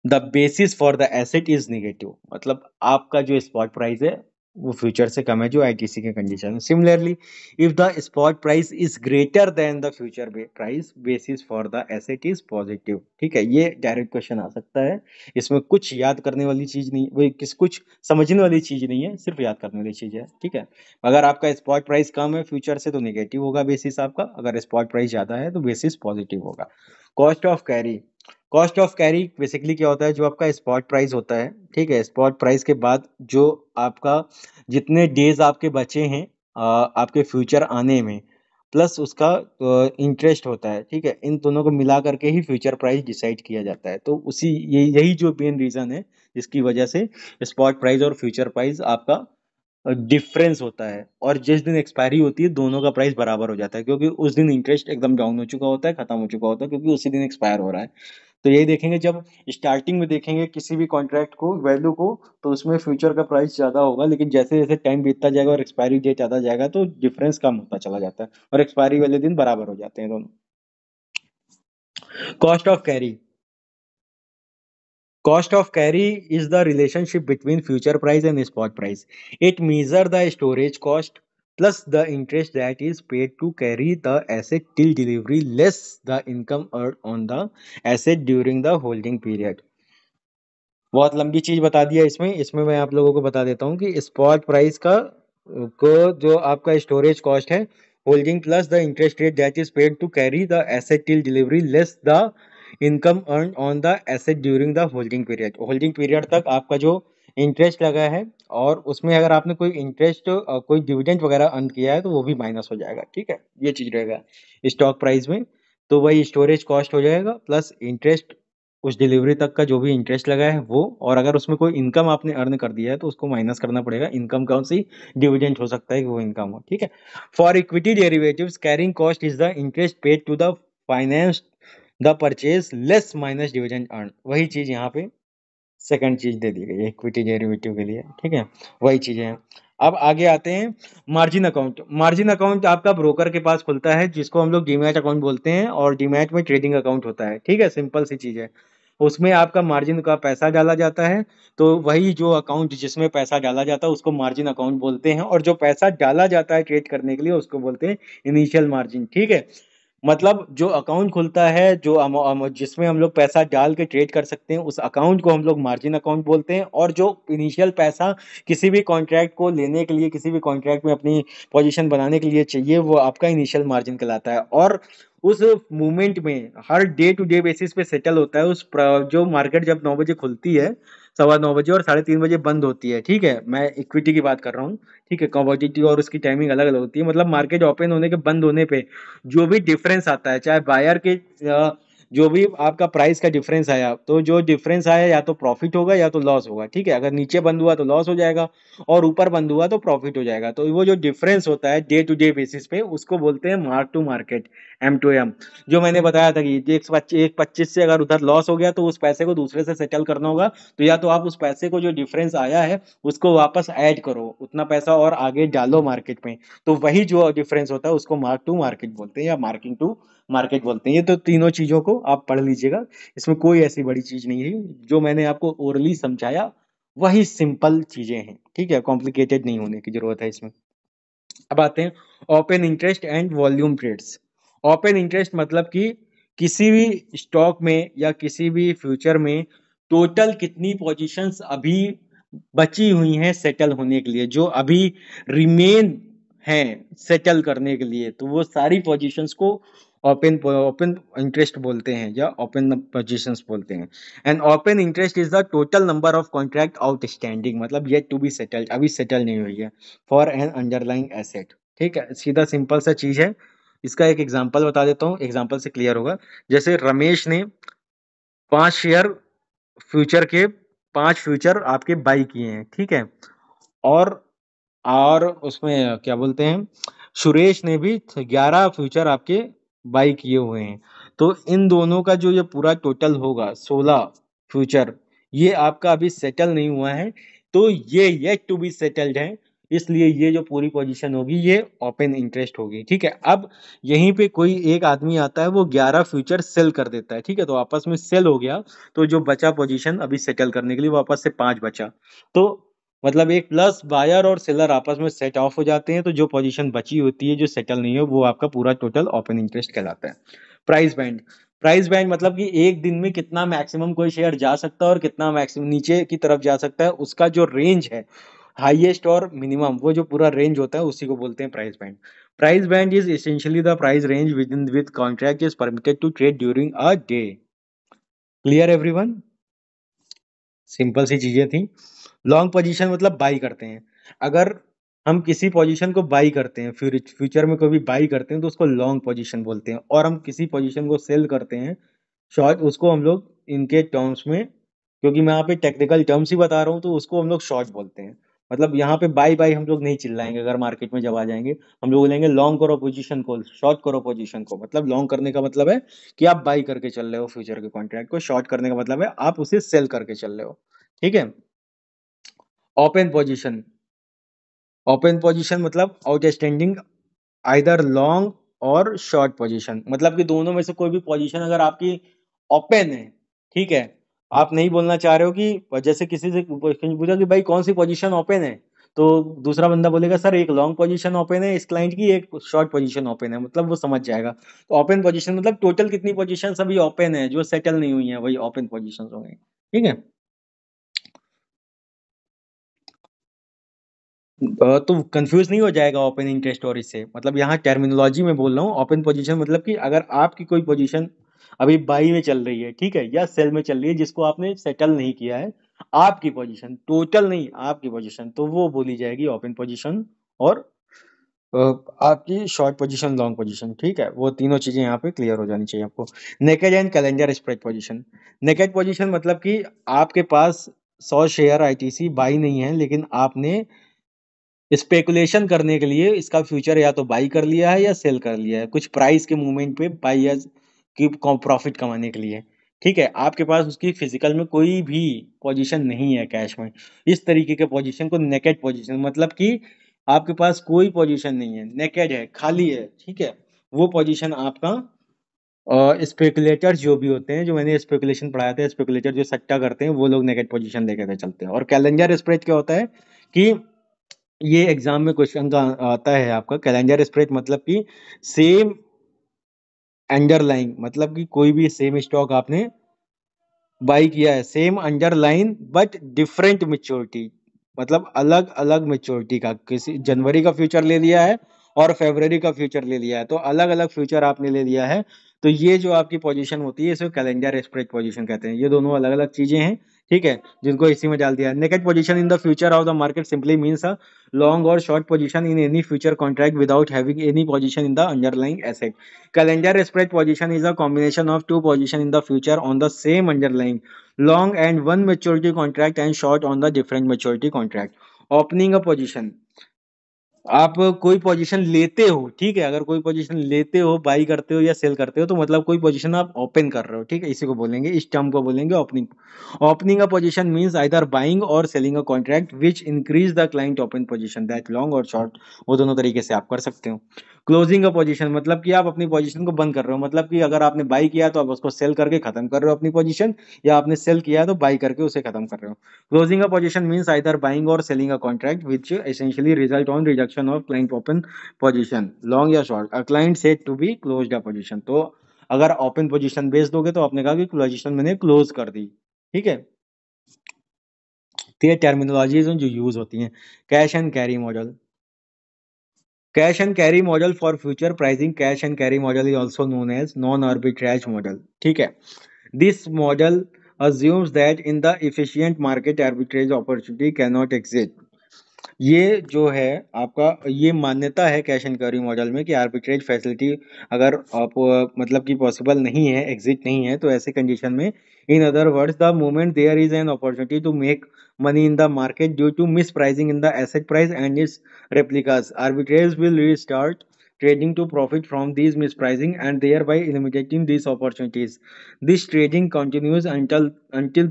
the basis for the asset is negative, मतलब आपका जो spot price है वो फ्यूचर से कम है, जो आईटीसी के कंडीशन है। Similarly, if the spot price is greater than the future price, basis for the asset is positive. ठीक है, ये डायरेक्ट क्वेश्चन आ सकता है, इसमें कुछ याद करने वाली चीज नहीं, वो कुछ समझने वाली चीज नहीं है, सिर्फ याद करने वाली चीज है। ठीक है, अगर आपका स्पॉट प्राइस कम है फ्यूचर से तो निगेटिव होगा बेसिस आपका, अगर स्पॉट प्राइस ज्यादा है तो बेसिस पॉजिटिव होगा। Cost of carry, cost of carry basically क्या होता है, जो आपका स्पॉट प्राइस होता है, ठीक है, स्पॉट प्राइस के बाद जो आपका जितने डेज आपके बचे हैं आपके फ्यूचर आने में, प्लस उसका इंटरेस्ट होता है, ठीक है, इन दोनों को मिला करके ही फ्यूचर प्राइस डिसाइड किया जाता है। तो उसी यही जो मेन रीजन है जिसकी वजह से स्पॉट प्राइस और फ्यूचर प्राइस आपका डिफरेंस होता है, और जिस दिन एक्सपायरी होती है दोनों का प्राइस बराबर हो जाता है, क्योंकि उस दिन इंटरेस्ट एकदम डाउन हो चुका होता है, खत्म हो चुका होता है, क्योंकि उसी दिन एक्सपायर हो रहा है। तो यही देखेंगे जब स्टार्टिंग में देखेंगे किसी भी कॉन्ट्रैक्ट को वैल्यू को, तो उसमें फ्यूचर का प्राइस ज्यादा होगा, लेकिन जैसे जैसे टाइम बीतता जाएगा और एक्सपायरी डेट आता जाएगा तो डिफरेंस कम होता चला जाता है और एक्सपायरी वाले दिन बराबर हो जाते हैं दोनों। Cost of carry, cost of carry is the relationship between future price and spot price. It measures the storage cost plus the interest that is paid to carry the asset till delivery less the income earned on the asset during the holding period. बहुत लंबी चीज बता दिया इसमें, इसमें मैं आप लोगों को बता देता हूँ कि स्पॉट प्राइस का को जो आपका स्टोरेज कॉस्ट है, holding plus the interest rate that is paid to carry the asset till delivery less the income earn on the asset during the holding period. Holding period तक आपका जो interest लगा है और उसमें अगर आपने कोई इंटरेस्ट कोई डिविडेंड वगैरह अर्न किया है तो वो भी माइनस हो जाएगा। ठीक है, ये चीज रहेगा स्टॉक प्राइस में। तो वही स्टोरेज कॉस्ट हो जाएगा प्लस इंटरेस्ट, उस डिलीवरी तक का जो भी इंटरेस्ट लगा है वो, और अगर उसमें कोई इनकम आपने अर्न कर दिया है तो उसको माइनस करना पड़ेगा। इनकम कौन सी, डिविडेंड हो सकता है कि वो इनकम हो। ठीक है, for equity derivatives carrying cost is the interest paid to the finance the purchase less minus dividend earn. वही चीज यहाँ पे सेकंड चीज दे दी गई है इक्विटी डेरिवेटिव के लिए। ठीक है, वही चीजें हैं। अब आगे आते हैं मार्जिन अकाउंट। मार्जिन अकाउंट आपका ब्रोकर के पास खुलता है जिसको हम लोग डीमैट अकाउंट बोलते हैं, और डीमैट में ट्रेडिंग अकाउंट होता है। ठीक है, सिंपल सी चीज है। उसमें आपका मार्जिन का पैसा डाला जाता है, तो वही जो अकाउंट जिसमें पैसा डाला जाता है उसको मार्जिन अकाउंट बोलते हैं, और जो पैसा डाला जाता है ट्रेड करने के लिए उसको बोलते हैं इनिशियल मार्जिन। ठीक है, मतलब जो अकाउंट खुलता है जो जिसमें हम लोग पैसा डाल के ट्रेड कर सकते हैं उस अकाउंट को हम लोग मार्जिन अकाउंट बोलते हैं, और जो इनिशियल पैसा किसी भी कॉन्ट्रैक्ट को लेने के लिए, किसी भी कॉन्ट्रैक्ट में अपनी पोजीशन बनाने के लिए चाहिए, वो आपका इनिशियल मार्जिन कहलाता है। और उस मूवमेंट में हर डे टू डे बेसिस पे सेटल होता है। जो मार्केट जब 9 बजे खुलती है, 9:15 और 3:30 बजे बंद होती है। ठीक है, मैं इक्विटी की बात कर रहा हूँ। ठीक है, कमोडिटी और उसकी टाइमिंग अलग अलग होती है। मतलब मार्केट ओपन होने के बंद होने पे जो भी डिफरेंस आता है, चाहे बायर के जो भी आपका प्राइस का डिफरेंस आया, तो जो डिफरेंस आया या तो प्रॉफिट होगा या तो लॉस होगा। ठीक है, अगर नीचे बंद हुआ तो लॉस हो जाएगा और ऊपर बंद हुआ तो प्रॉफिट हो जाएगा। तो वो जो डिफरेंस होता है डे टू डे बेसिस पे उसको बोलते हैं मार्क टू मार्केट, M2M। जो मैंने बताया था कि एक 25 से अगर उधर लॉस हो गया तो उस पैसे को दूसरे से सेटल करना होगा, तो या तो आप उस पैसे को जो डिफरेंस आया है उसको वापस ऐड करो, उतना पैसा और आगे डालो मार्केट में, तो वही जो डिफरेंस होता है उसको मार्क टू मार्केट बोलते हैं या मार्किंग टू मार्केट बोलते हैं। ये तो तीनों चीजों को आप पढ़ लीजिएगा, इसमें कोई ऐसी बड़ी चीज नहीं है। जो मैंने आपको ओरली समझाया वही सिंपल चीजें हैं। ठीक है, कॉम्प्लिकेटेड नहीं होने की जरूरत है इसमें। अब आते हैं open interest and volume trades. Open interest मतलब कि किसी भी स्टॉक में या किसी भी फ्यूचर में टोटल कितनी पोजीशंस अभी बची हुई हैं सेटल होने के लिए, जो अभी रिमेन हैं सेटल करने के लिए, तो वो सारी पोजीशंस को ओपन ओपन इंटरेस्ट बोलते हैं या ओपन पोजीशंस बोलते हैं। And open interest is the total number of contract outstanding, मतलब येट टू बी सेटल्ड, अभी सेटल नहीं हुई है, फॉर एन अंडरलाइंग एसेट। ठीक है, सीधा सिंपल सा चीज है। इसका एक एग्जांपल बता देता हूँ, एग्जांपल से क्लियर होगा। जैसे रमेश ने 5 शेयर फ्यूचर के 5 फ्यूचर आपके बाई किए हैं। ठीक है, और उसमें क्या बोलते हैं, सुरेश ने भी 11 फ्यूचर आपके बाई किए हुए हैं। तो इन दोनों का जो ये पूरा टोटल होगा 16 फ्यूचर, ये आपका अभी सेटल नहीं हुआ है, तो ये येट टू बी सेटल्ड है। इसलिए ये जो पूरी पोजीशन होगी ये ओपन इंटरेस्ट होगी। ठीक है, अब यहीं पे कोई एक आदमी आता है वो 11 फ्यूचर सेल कर देता है। ठीक है, तो आपस में सेल हो गया, तो जो बचा पोजीशन अभी सेटल करने के लिए वापस से 5 बचा, तो मतलब एक प्लस बायर और सेलर आपस में सेट ऑफ हो जाते हैं, तो जो पोजीशन बची होती है जो सेटल नहीं है वो आपका पूरा टोटल ओपन इंटरेस्ट कहलाता है। प्राइस बैंड, प्राइस बैंड मतलब कि एक दिन में कितना मैक्सिमम कोई शेयर जा सकता है और कितना मैक्सिमम नीचे की तरफ जा सकता है, उसका जो रेंज है हाईएस्ट और मिनिमम, वो जो पूरा रेंज होता है उसी को बोलते हैं price band. Price band is essentially the price range within with contract is permitted to trade during a day. Clear everyone, simple सी चीजें थी। लॉन्ग पोजीशन मतलब बाई करते हैं। अगर हम किसी पोजीशन को बाई करते हैं, फ्यूचर में कभी बाई करते हैं तो उसको लॉन्ग पोजीशन बोलते हैं, और हम किसी पोजीशन को सेल करते हैं शॉर्ट, उसको हम लोग इनके टर्म्स में, क्योंकि मैं यहाँ पे टेक्निकल टर्म्स ही बता रहा हूँ, तो उसको हम लोग शॉर्ट बोलते हैं। मतलब यहाँ पे बाई बाई हम लोग नहीं चिल्लाएंगे, अगर मार्केट में जब आ जाएंगे हम लोग बोलेंगे लॉन्ग करो पोजीशन को, शॉर्ट करो पोजीशन को। मतलब लॉन्ग करने का मतलब है कि आप बाई करके चल रहे हो फ्यूचर के कॉन्ट्रैक्ट को, शॉर्ट करने का मतलब है आप उसे सेल करके चल रहे हो। ठीक है। ओपन पोजीशन, ओपन पोजीशन मतलब outstanding either long or short position, मतलब कि दोनों में से कोई भी पोजीशन अगर आपकी ओपन है, ठीक है, आप नहीं बोलना चाह रहे हो कि जैसे किसी से क्वेश्चन पूछा कि भाई कौन सी पोजीशन ओपन है, तो दूसरा बंदा बोलेगा सर एक लॉन्ग पोजीशन ओपन है इस क्लाइंट की, एक शॉर्ट पोजीशन ओपन है, मतलब वो समझ जाएगा। तो ओपन पोजीशन मतलब टोटल कितनी पोजीशन अभी ओपन है जो सेटल नहीं हुई है, वही ओपन पोजीशन हो गई। ठीक है। तो कंफ्यूज नहीं हो जाएगा ओपन इंटरेस्ट और इससे, मतलब यहाँ टर्मिनोलॉजी में बोल रहा हूँ। ओपन पोजीशन मतलब कि अगर आपकी कोई पोजीशन अभी बाई में चल रही है, ठीक है, या सेल में चल रही है जिसको आपने सेटल नहीं किया है, आपकी पोजीशन टोटल नहीं, आपकी पोजीशन, तो वो बोली जाएगी ओपन पोजीशन। और अ, आपकी शॉर्ट पोजीशन, लॉन्ग पोजीशन, ठीक है, वो तीनों चीजें यहाँ पे क्लियर हो जानी चाहिए आपको। Naked and calendar spread position, naked position मतलब कि आपके पास 100 शेयर आईटीसी बाई नहीं है, लेकिन आपने स्पेकुलेशन करने के लिए इसका फ्यूचर या तो बाई कर लिया है या सेल कर लिया है, कुछ प्राइस के मूवमेंट पे बाई या की प्रॉफिट कमाने के लिए। ठीक है, आपके पास उसकी फिजिकल में कोई भी पोजीशन नहीं है कैश में, इस तरीके के पोजीशन को नेकेड पोजीशन, मतलब कि आपके पास कोई पोजीशन नहीं है, नेकेड है, खाली है, ठीक है, वो पोजीशन आपका स्पेकुलेटर जो भी होते हैं, जो मैंने स्पेकुलेशन पढ़ाया था, स्पेकुलेटर जो सट्टा करते हैं वो लोग नेकेड पोजीशन लेकर के चलते हैं। और कैलेंडर स्प्रेड क्या होता है कि ये एग्जाम में क्वेश्चन का आता है आपका, कैलेंडर स्प्रेड मतलब कि सेम अंडरलाइन, मतलब कि कोई भी सेम स्टॉक आपने बाई किया है, same underline but different maturity, मतलब अलग अलग मेच्योरिटी का, किसी जनवरी का फ्यूचर ले लिया है और फरवरी का फ्यूचर ले लिया है, तो अलग अलग फ्यूचर आपने ले लिया है। तो ये जो आपकी पोजीशन होती है इसे कैलेंडर स्प्रेड पोजीशन कहते हैं। ये दोनों अलग अलग चीजें हैं, ठीक है, जिनको इसी में डाल दिया है। Naked position in the future of the market simply means a long or short position in any future contract without having any position in the underlying asset. Calendar spread position is a combination of two positions in the future on the same underlying long and one maturity contract and short on the different maturity contract. Opening a position, आप कोई position लेते हो, ठीक है, अगर कोई position लेते हो, बाई करते हो या सेल करते हो, तो मतलब कोई पोजीशन आप ओपन कर रहे हो, ठीक है, इसी को बोलेंगे, इस टर्म को बोलेंगे opening. Opening a position means either buying or selling a contract which increase the client open position that long or short, वो दोनों तरीके से आप कर सकते हो। क्लोजिंग अ पोजीशन मतलब कि आप अपनी पोजीशन को बंद कर रहे हो, मतलब कि अगर आपने बाई किया तो आप उसको सेल करके खत्म कर रहे हो अपनी पोजीशन, या आपने सेल किया तो बाई करके उसे खत्म कर रहे हो। Closing a position means either buying or selling a contract, which essentially result on reduction of client open position, long या short. A client said to be closed a position. तो अगर ओपन पोजीशन बेच दोगे तो आपने कहा कि position मैंने क्लोज कर दी, ठीक है। तो ये टर्मिनोलॉजीज जो यूज होती हैं। Cash and carry model, cash and carry model for future pricing, cash and carry model is also known as non arbitrage model, ठीक है। This model assumes that in the efficient market arbitrage opportunity cannot exist। ये जो है आपका, ये मान्यता है cash and carry model में कि आर्बिट्रेज फैसिलिटी अगर आप मतलब कि पॉसिबल नहीं है, एग्जिट नहीं है, तो ऐसे कंडीशन में, in other words the moment there is an opportunity to make money in the market due to mispricing in the asset price and its replicas, arbitrage will restart trading to profit from these mispricing and thereby eliminating these opportunities. This trading continues until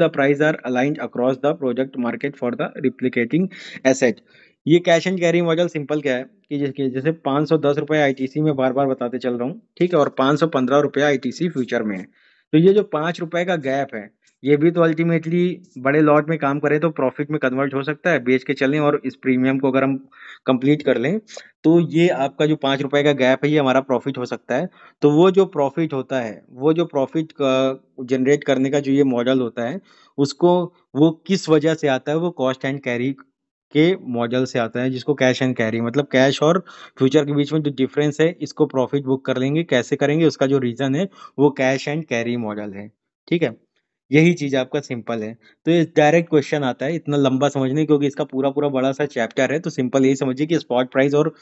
the price are aligned across the product market for the replicating asset। ये cash and carry model simple क्या है कि जैसे 510 रुपये ITC में बार बार बताते चल रहा हूँ, ठीक है, और 515 रुपये आईटीसी फ्यूचर में है। तो ये जो 5 रुपए का गैप है, ये भी तो अल्टीमेटली बड़े लॉट में काम करें तो प्रॉफिट में कन्वर्ट हो सकता है, बेच के चलें और इस प्रीमियम को अगर हम कंप्लीट कर लें, तो ये आपका जो 5 रुपए का गैप है ये हमारा प्रॉफिट हो सकता है। तो वो जो प्रॉफिट होता है, वो जो प्रॉफिट जनरेट करने का जो ये मॉडल होता है, उसको, वो किस वजह से आता है, वो कॉस्ट एंड कैरी के मॉडल से आता है, जिसको कैश एंड कैरी, मतलब कैश और फ्यूचर के बीच में जो डिफरेंस है इसको प्रॉफिट बुक कर लेंगे, कैसे करेंगे उसका जो रीजन है वो कैश एंड कैरी मॉडल है, ठीक है। यही चीज आपका सिंपल है। तो ये डायरेक्ट क्वेश्चन आता है, इतना लंबा समझने, क्योंकि इसका पूरा पूरा बड़ा सा चैप्टर है, तो सिंपल यही समझिए कि स्पॉट प्राइस और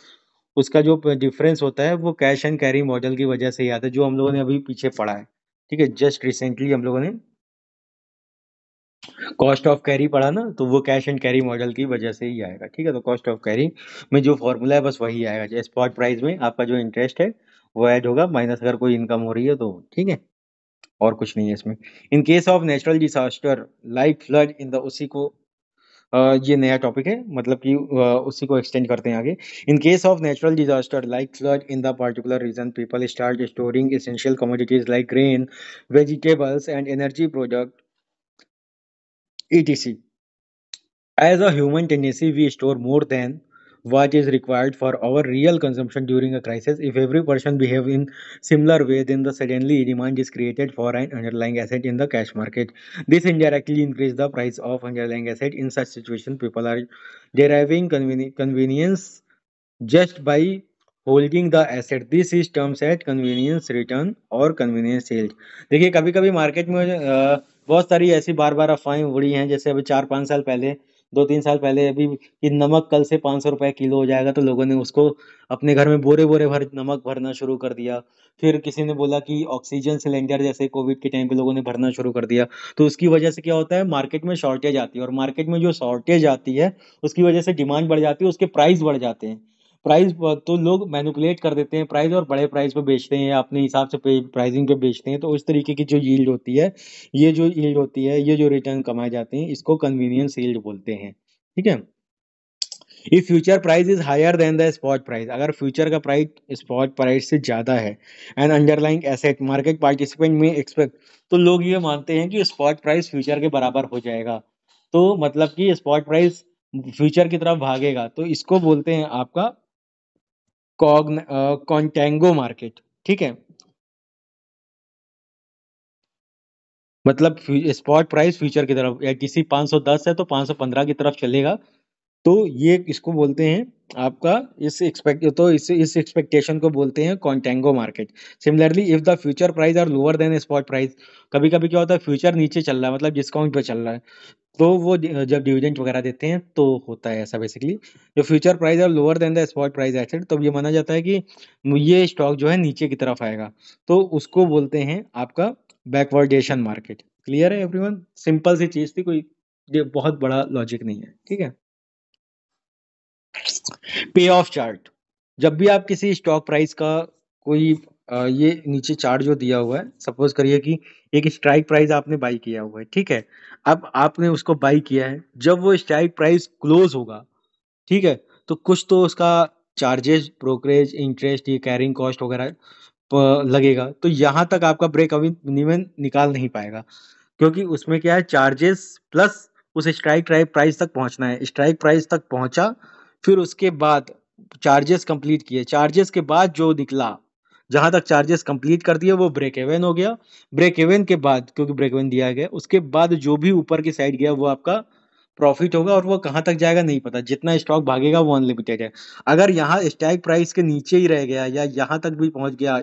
उसका जो डिफरेंस होता है वो कैश एंड कैरी मॉडल की वजह से ही आता है, जो हम लोगों ने अभी पीछे पढ़ा है, ठीक है, जस्ट रिसेंटली हम लोगों ने कॉस्ट ऑफ कैरी पढ़ा ना, तो वो कैश एंड कैरी मॉडल की वजह से ही आएगा, ठीक है। तो कॉस्ट ऑफ कैरी में जो फॉर्मूला है बस वही आएगा, जैसे स्पॉट प्राइस में आपका जो इंटरेस्ट है वो ऐड होगा माइनस अगर कोई इनकम हो रही है तो, ठीक है। और कुछ नहीं है इसमें। इन case of natural disaster like flood in the, उसी को ये नया टॉपिक है, मतलब कि उसी को एक्सटेंड करते हैं आगे। In case of natural disaster like flood in the particular region, people start storing essential commodities like grain, vegetables and energy product, etc. As a human tendency, we store more than what is required for our real consumption during a crisis. If every person behave in similar way, then the suddenly demand is created for an underlying asset in the cash market. This indirectly increase the price of underlying asset. In such situation, people are deriving convenience just by holding the asset. This is terms at convenience return और convenience sales. देखिए कभी कभी market में बहुत सारी ऐसी बार बार अफवाहें उड़ी हैं, जैसे अभी 4-5 साल पहले, 2-3 साल पहले अभी, कि नमक कल से 500 रुपए किलो हो जाएगा, तो लोगों ने उसको अपने घर में बोरे बोरे भर नमक भरना शुरू कर दिया। फिर किसी ने बोला कि ऑक्सीजन सिलेंडर जैसे कोविड के टाइम पे लोगों ने भरना शुरू कर दिया। तो उसकी वजह से क्या होता है, मार्केट में शॉर्टेज आती है, और मार्केट में जो शॉर्टेज आती है उसकी वजह से डिमांड बढ़ जाती है, उसके प्राइस बढ़ जाते हैं। प्राइस तो लोग मैनिपुलेट कर देते हैं प्राइस, और बड़े प्राइस पे बेचते हैं या अपने हिसाब से प्राइसिंग पे बेचते हैं। तो इस तरीके की जो यील्ड होती है, ये जो यील्ड होती है, ये जो रिटर्न कमाए जाते हैं, इसको कन्वीनियंस यील्ड बोलते हैं, ठीक है। If future price is higher than the spot price, अगर फ्यूचर का प्राइस स्पॉट प्राइस से ज्यादा है, and underlying asset market participant में एक्सपेक्ट, तो लोग ये मानते हैं कि स्पॉट प्राइस फ्यूचर के बराबर हो जाएगा, तो मतलब कि स्पॉट प्राइस फ्यूचर की तरफ भागेगा, तो इसको बोलते हैं आपका कॉन्टेंगो मार्केट, ठीक है। मतलब स्पॉट प्राइस फ्यूचर की तरफ, या किसी 510 है तो 515 की तरफ चलेगा, तो ये इसको बोलते हैं आपका, इस एक्सपेक्टेशन को बोलते हैं contango market. Similarly if the future price are lower than spot price, कभी कभी क्या होता है फ्यूचर नीचे चल रहा है, मतलब डिस्काउंट पे चल रहा है, तो वो जब डिविडेंड वगैरह देते हैं तो होता है ऐसा बेसिकली। जो फ्यूचर प्राइस है lower than the spot price asset, तब ये माना जाता है कि ये स्टॉक जो है नीचे की तरफ आएगा, तो उसको बोलते हैं आपका बैकवर्डेशन मार्केट। क्लियर है एवरीवन? सिंपल सी चीज थी, कोई ये बहुत बड़ा लॉजिक नहीं है, ठीक है। पे ऑफ चार्ट, जब भी आप किसी स्टॉक प्राइस का कोई ये नीचे चार्ट जो दिया हुआ है, सपोज करिए कि एक स्ट्राइक प्राइस आपने बाई किया हुआ है, ठीक है। अब आपने उसको बाई किया है, जब वो स्ट्राइक प्राइस क्लोज होगा, ठीक है, तो कुछ तो उसका चार्जेस, ब्रोकरेज, इंटरेस्ट, ये कैरिंग कॉस्ट वगैरह लगेगा, तो यहाँ तक आपका ब्रेक इवन निकाल नहीं पाएगा, क्योंकि उसमें क्या है, चार्जेस प्लस उस स्ट्राइक प्राइस तक पहुंचना है, स्ट्राइक प्राइस तक पहुंचा, फिर उसके बाद चार्जेस कंप्लीट किए, चार्जेस के बाद जो निकला, जहां तक चार्जेस कंप्लीट कर दिए वो ब्रेक इवन हो गया। ब्रेक इवन के बाद, क्योंकि ब्रेक इवन दिया गया, उसके बाद जो भी ऊपर की साइड गया वो आपका प्रॉफिट होगा, और वो कहाँ तक जाएगा नहीं पता, जितना स्टॉक भागेगा वो अनलिमिटेड है। अगर यहाँ स्ट्राइक प्राइस के नीचे ही रह गया, या यहाँ तक भी पहुंच गया,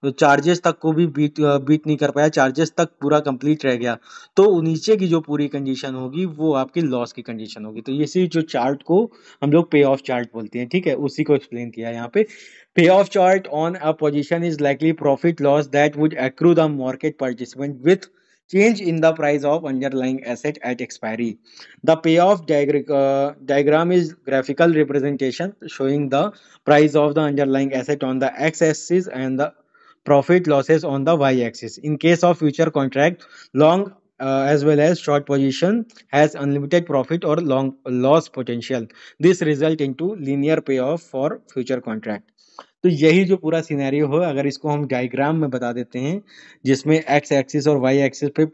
तो चार्जेस तक को भी बीट नहीं कर पाया, चार्जेस तक पूरा कंप्लीट रह गया, तो नीचे की जो पूरी कंडीशन होगी वो आपकी लॉस की कंडीशन होगी। तो इसी जो चार्ट को हम लोग पे ऑफ चार्ट बोलते हैं, ठीक है, उसी को एक्सप्लेन किया है यहाँ पे। पे of chart on a position is likely profit loss that would accrue the market participant with change in the price of underlying asset at expiry. The payoff diagram is graphical representation showing the price of the underlying asset on the x-axis and the profit losses on the y-axis. In case of future contract, long as well as short position has unlimited profit or long loss potential. This result into linear payoff for future contract. तो यही जो पूरा scenario हो, अगर इसको हम diagram में बता देते हैं, जिसमें एक्स एक्सिस और वाई एक्सिस पे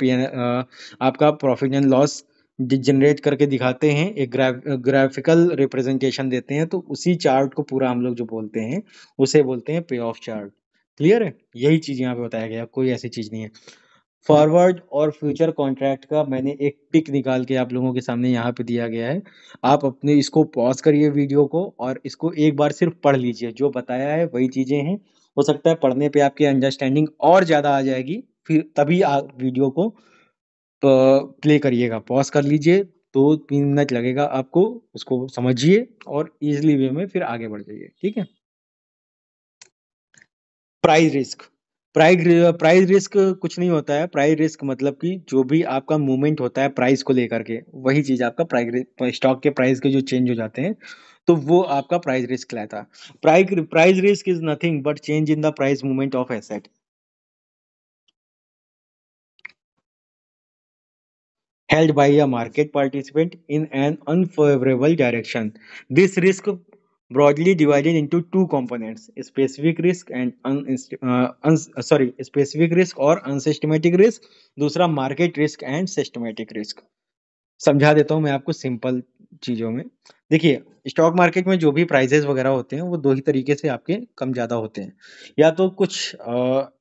आपका प्रॉफिट एंड लॉस जनरेट करके दिखाते हैं, एक ग्राफिकल रिप्रेजेंटेशन देते हैं, तो उसी चार्ट को पूरा हम लोग जो बोलते हैं उसे बोलते हैं पे ऑफ चार्ट। क्लियर है? यही चीज यहाँ पे बताया गया, कोई ऐसी चीज नहीं है। फॉरवर्ड और फ्यूचर कॉन्ट्रैक्ट का मैंने एक पिक निकाल के आप लोगों के सामने यहाँ पे दिया गया है। आप अपने इसको पॉज करिए वीडियो को, और इसको एक बार सिर्फ पढ़ लीजिए, जो बताया है वही चीजें हैं। हो सकता है पढ़ने पे आपकी अंडरस्टैंडिंग और ज्यादा आ जाएगी, फिर तभी आप वीडियो को प्ले करिएगा, पॉज कर लीजिए, 2-3 मिनट लगेगा आपको, उसको समझिए और इजिली वे में फिर आगे बढ़ जाइए, ठीक है। प्राइस रिस्क, प्राइस रिस्क कुछ नहीं होता है। प्राइस रिस्क मतलब कि जो भी आपका मूवमेंट होता है प्राइस को लेकर के, वही चीज आपका प्राइस, स्टॉक के प्राइस के जो चेंज हो जाते हैं, तो वो आपका प्राइस रिस्क कहलाता है। Price risk is nothing but change in the price movement of asset held by a market participant in an unfavorable direction. This risk broadly divided into two components: specific risk and specific risk or unsystematic risk. दूसरा market risk and systematic risk. समझा देता हूँ मैं आपको simple चीजों में। देखिए, stock market में जो भी प्राइजेस वगैरह होते हैं वो दो ही तरीके से आपके कम ज्यादा होते हैं। या तो कुछ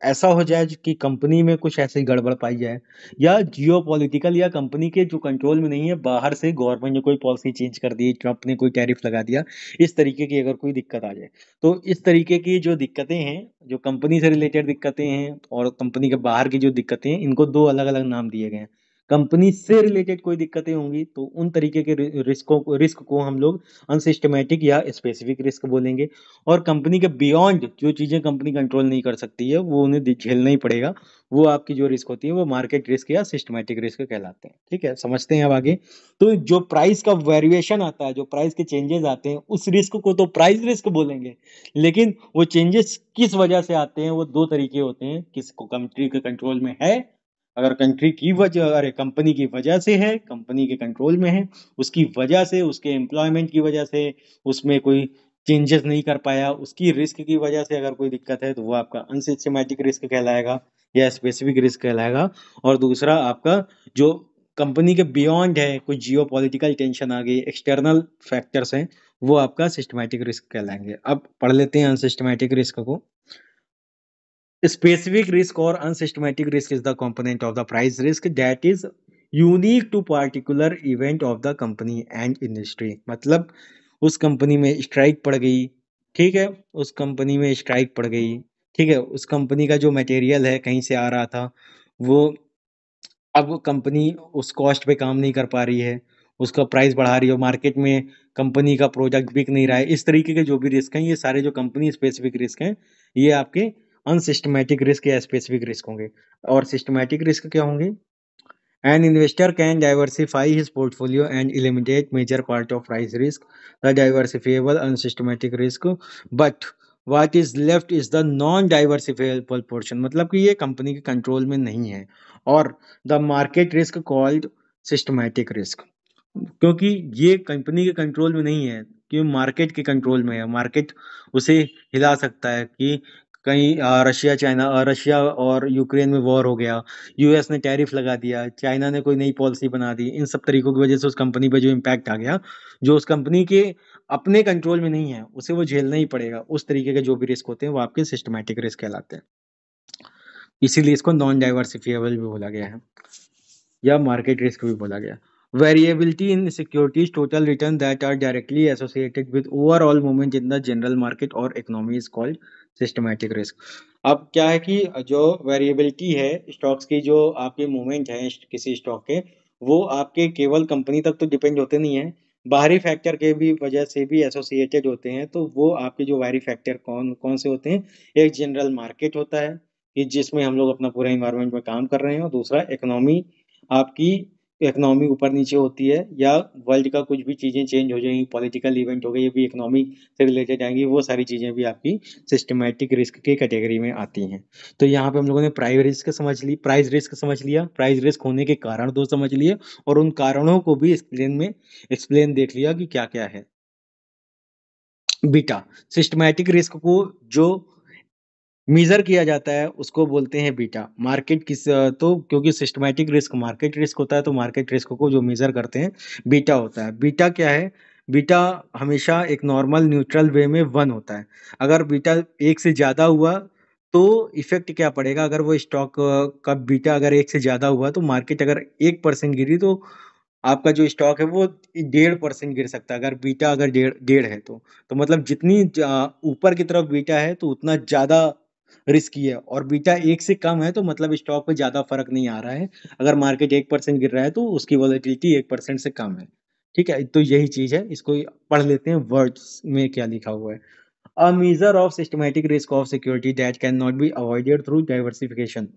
ऐसा हो जाए कि कंपनी में कुछ ऐसी गड़बड़ पाई जाए, या जियो पॉलिटिकल, या कंपनी के जो कंट्रोल में नहीं है, बाहर से गवर्नमेंट ने कोई पॉलिसी चेंज कर दी, ट्रम्प ने कोई टैरिफ लगा दिया, इस तरीके की अगर कोई दिक्कत आ जाए, तो इस तरीके की जो दिक्कतें हैं, जो कंपनी से रिलेटेड दिक्कतें हैं और कंपनी के बाहर की जो दिक्कतें हैं, इनको दो अलग अलग नाम दिए गए हैं। कंपनी से रिलेटेड कोई दिक्कतें होंगी तो उन तरीके के रिस्क को हम लोग अनसिस्टमेटिक या स्पेसिफिक रिस्क बोलेंगे। और कंपनी के बियॉन्ड जो चीजें कंपनी कंट्रोल नहीं कर सकती है वो उन्हें झेलना ही पड़ेगा, वो आपकी जो रिस्क होती है वो मार्केट रिस्क या सिस्टमेटिक रिस्क कहलाते हैं। ठीक है, समझते हैं अब आगे। तो जो प्राइस का वेरिएशन आता है, जो प्राइस के चेंजेस आते हैं, उस रिस्क को तो प्राइस रिस्क बोलेंगे। लेकिन वो चेंजेस किस वजह से आते हैं, वो दो तरीके होते हैं। किसको कंट्री के कंट्रोल में है, अगर कंट्री की वजह, अरे कंपनी की वजह से है, कंपनी के कंट्रोल में है, उसकी वजह से, उसके एम्प्लॉयमेंट की वजह से, उसमें कोई चेंजेस नहीं कर पाया, उसकी रिस्क की वजह से अगर कोई दिक्कत है, तो वो आपका अनसिस्टमेटिक रिस्क कहलाएगा या स्पेसिफिक रिस्क कहलाएगा। और दूसरा आपका जो कंपनी के बियॉन्ड है, कुछ जियो पॉलिटिकल टेंशन आ गई, एक्सटर्नल फैक्टर्स हैं, वो आपका सिस्टमेटिक रिस्क कहलाएंगे। अब पढ़ लेते हैं अनसिस्टमेटिक रिस्क को। Specific risk or unsystematic risk is the component of the price risk that is unique to particular event of the company and industry। मतलब उस कंपनी में स्ट्राइक पड़ गई, ठीक है, उस कंपनी में स्ट्राइक पड़ गई, ठीक है, उस कंपनी का जो मटेरियल है कहीं से आ रहा था, वो अब वो कंपनी उस कॉस्ट पे काम नहीं कर पा रही है, उसका प्राइस बढ़ा रही है, मार्केट में कंपनी का प्रोडक्ट बिक नहीं रहा है, इस तरीके के जो भी रिस्क हैं, ये सारे जो कंपनी स्पेसिफिक रिस्क हैं, ये आपके अनसिस्टमेटिक रिस्क या स्पेसिफिक रिस्क होंगे। और सिस्टमेटिक रिस्क क्या होंगे? An investor can diversify his portfolio and eliminate major part of price risk, the diversifiable unsystematic risk, but what is left is the non-diversifiable portion। मतलब कि ये company के control में नहीं है। और the market risk called systematic risk, क्योंकि ये कंपनी के कंट्रोल में नहीं है, क्यों मार्केट के कंट्रोल में है। मार्केट उसे हिला सकता है कि कहीं रशिया और यूक्रेन में वॉर हो गया, यूएस ने टैरिफ लगा दिया, चाइना ने कोई नई पॉलिसी बना दी, इन सब तरीकों की वजह से उस कंपनी पे जो इम्पैक्ट आ गया, जो उस कंपनी के अपने कंट्रोल में नहीं है, उसे वो झेलना ही पड़ेगा। उस तरीके के जो भी रिस्क होते हैं वो आपके सिस्टमैटिक रिस्क कहलाते हैं। इसीलिए इसको नॉन डाइवर्सिफिएबल भी बोला गया है या मार्केट रिस्क भी बोला गया। Variability in securities total return that are directly associated with overall movement in the general market or economy is called systematic risk। अब क्या है कि जो वेरिएबिलिटी है स्टॉक्स की, जो आपके मूवमेंट है किसी स्टॉक के, वो आपके केवल कंपनी तक तो डिपेंड होते नहीं है, बाहरी फैक्टर के भी वजह से भी एसोसिएटेड होते हैं। तो वो आपके जो बाहरी फैक्टर कौन कौन से होते हैं? एक जनरल मार्केट होता है कि जिसमें हम लोग अपना पूरा इन्वायरमेंट में काम कर रहे हैं, और दूसरा इकोनॉमी, आपकी इकोनॉमी ऊपर नीचे होती है, या वर्ल्ड का कुछ भी चीजें चेंज हो जाएंगी, पॉलिटिकल इवेंट हो गए, ये भी इकोनॉमी से रिलेटेड आएंगी, वो सारी चीजें भी आपकी सिस्टमैटिक रिस्क के कैटेगरी में आती हैं। तो यहाँ पे हम लोगों ने प्राइस रिस्क समझ लिया, प्राइस रिस्क होने के कारण दो समझ लिए, और उन कारणों को भी एक्सप्लेन देख लिया कि क्या क्या है। बीटा, सिस्टमैटिक रिस्क को जो मेजर किया जाता है उसको बोलते हैं बीटा। मार्केट तो क्योंकि सिस्टमैटिक रिस्क मार्केट रिस्क होता है, तो मार्केट रिस्क को जो मेजर करते हैं बीटा होता है। बीटा क्या है? बीटा हमेशा एक नॉर्मल न्यूट्रल वे में 1 होता है। अगर बीटा 1 से ज्यादा हुआ तो इफेक्ट क्या पड़ेगा? अगर वो स्टॉक का बीटा अगर 1 से ज्यादा हुआ, तो मार्केट अगर 1% गिरी, तो आपका जो स्टॉक है वो 1.5% गिर सकता है। अगर बीटा अगर डेढ़ डेढ़ है, तो मतलब जितनी ऊपर की तरफ बीटा है तो उतना ज्यादा रिस्की है, और बीटा 1 से कम है तो मतलब स्टॉक पे ज्यादा फर्क नहीं आ रहा है। अगर मार्केट 1% गिर रहा है तो उसकी वॉलेटिलिटी 1% से कम है। ठीक है, तो यही चीज है, इसको पढ़ लेते हैं वर्ड्स में क्या लिखा हुआ है। A measure of systematic risk of security that cannot be avoided through diversification.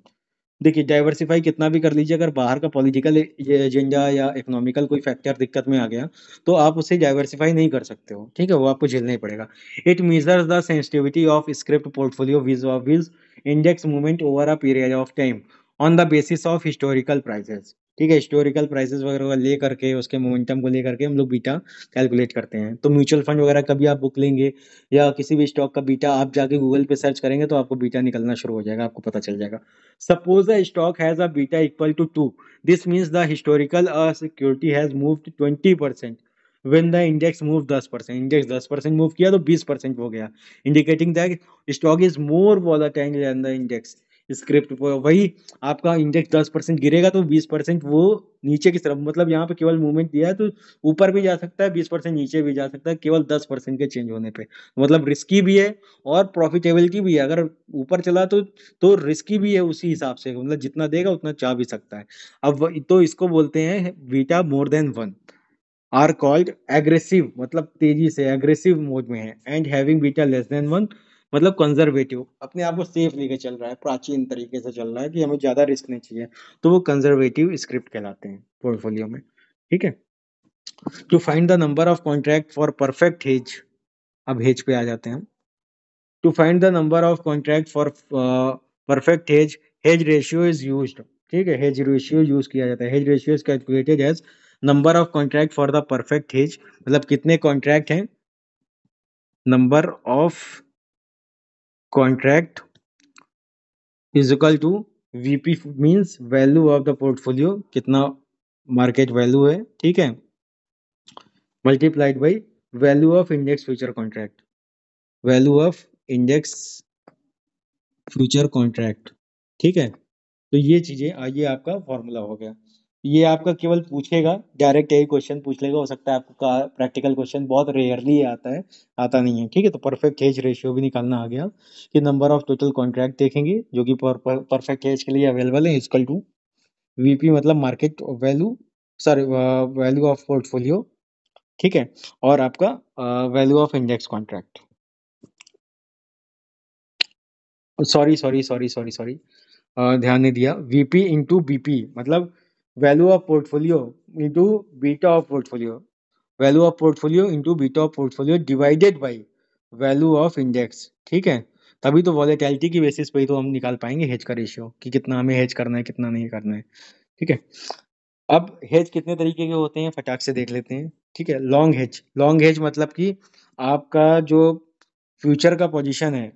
देखिए डाइवर्सिफाई कितना भी कर लीजिए, अगर बाहर का पॉलिटिकल एजेंडा या इकोनॉमिकल कोई फैक्टर दिक्कत में आ गया तो आप उसे डाइवर्सिफाई नहीं कर सकते हो, ठीक है, वो आपको झेलना ही पड़ेगा। It measures the sensitivity of script portfolio vis index movement over a period of time on the basis of historical prices, ठीक है, हिस्टोरिकल प्राइसेस वगैरह ले करके उसके मोमेंटम को लेकर के हम लोग बीटा कैलकुलेट करते हैं। तो म्यूचुअल फंड वगैरह कभी आप बुक लेंगे या किसी भी स्टॉक का बीटा आप जाके गूगल पे सर्च करेंगे तो आपको बीटा निकलना शुरू हो जाएगा, आपको पता चल जाएगा। Suppose a stock has a beta equal to 2. This means the historical security has moved 20%. When the index moved 10%, index 10% move किया तो 20% हो गया, indicating that stock is more volatile than the index. Script वही आपका index 10% गिरेगा तो 20% वो नीचे की तरफ, मतलब यहाँ पे केवल मूवमेंट दिया है तो ऊपर भी जा सकता है, 20% नीचे भी जा सकता है केवल 10% के चेंज होने पे। मतलब रिस्की भी है और प्रॉफिटेबिलिटी भी है। अगर ऊपर चला तो रिस्की भी है उसी हिसाब से, मतलब जितना देगा उतना चाह भी सकता है। तो इसको बोलते हैं beta more than one are called aggressive, मतलब तेजी से एग्रेसिव मोड में है, and having beta less than one मतलब कंजर्वेटिव, अपने आप को सेफ लेके चल रहा है, प्राचीन तरीके से चल रहा है कि हमें ज्यादा रिस्क नहीं चाहिए, तो वो कंजर्वेटिव स्क्रिप्ट कहलाते हैं पोर्टफोलियो में, ठीक है। To find the number of contract for perfect hedge, अब हेज पे आ जाते हैं। To find the number of contract for perfect hedge ratio is used, ठीक है, hedge ratio यूज किया जाता है। hedge ratio is calculated as number of contract for the perfect hedge, मतलब कितने कॉन्ट्रैक्ट हैं, number of contract is equal to VP means value of the portfolio, कितना market value है, ठीक है, multiplied by value of index future contract, value of index future contract, ठीक है। तो ये चीजें ये आपका फॉर्मूला हो गया। ये आपका केवल पूछेगा, डायरेक्ट यही क्वेश्चन पूछ लेगा, हो सकता है आपका प्रैक्टिकल क्वेश्चन बहुत रेयरली आता है, आता नहीं है, ठीक है। तो परफेक्ट हेज रेशियो भी निकालना आ गया कि नंबर ऑफ टोटल कॉन्ट्रैक्ट देखेंगे जो कि परफेक्ट हेज के लिए अवेलेबल है, इक्वल टू वीपी मतलब market value, sorry value of portfolio, ठीक है, और आपका value of index contract, sorry sorry sorry sorry sorry ध्यान नहीं दिया, वीपी इंटू बीपी मतलब value of portfolio into beta of portfolio, value of portfolio into beta of portfolio divided by value of index, ठीक है। तभी तो volatility की basis पे ही तो हम निकाल पाएंगे हेज का रेशियो कि कितना हमें हेज करना है कितना नहीं करना है, ठीक है। अब हेज कितने तरीके के होते हैं फटाक से देख लेते हैं, ठीक है। लॉन्ग हेज, लॉन्ग हेज मतलब कि आपका जो फ्यूचर का पोजीशन है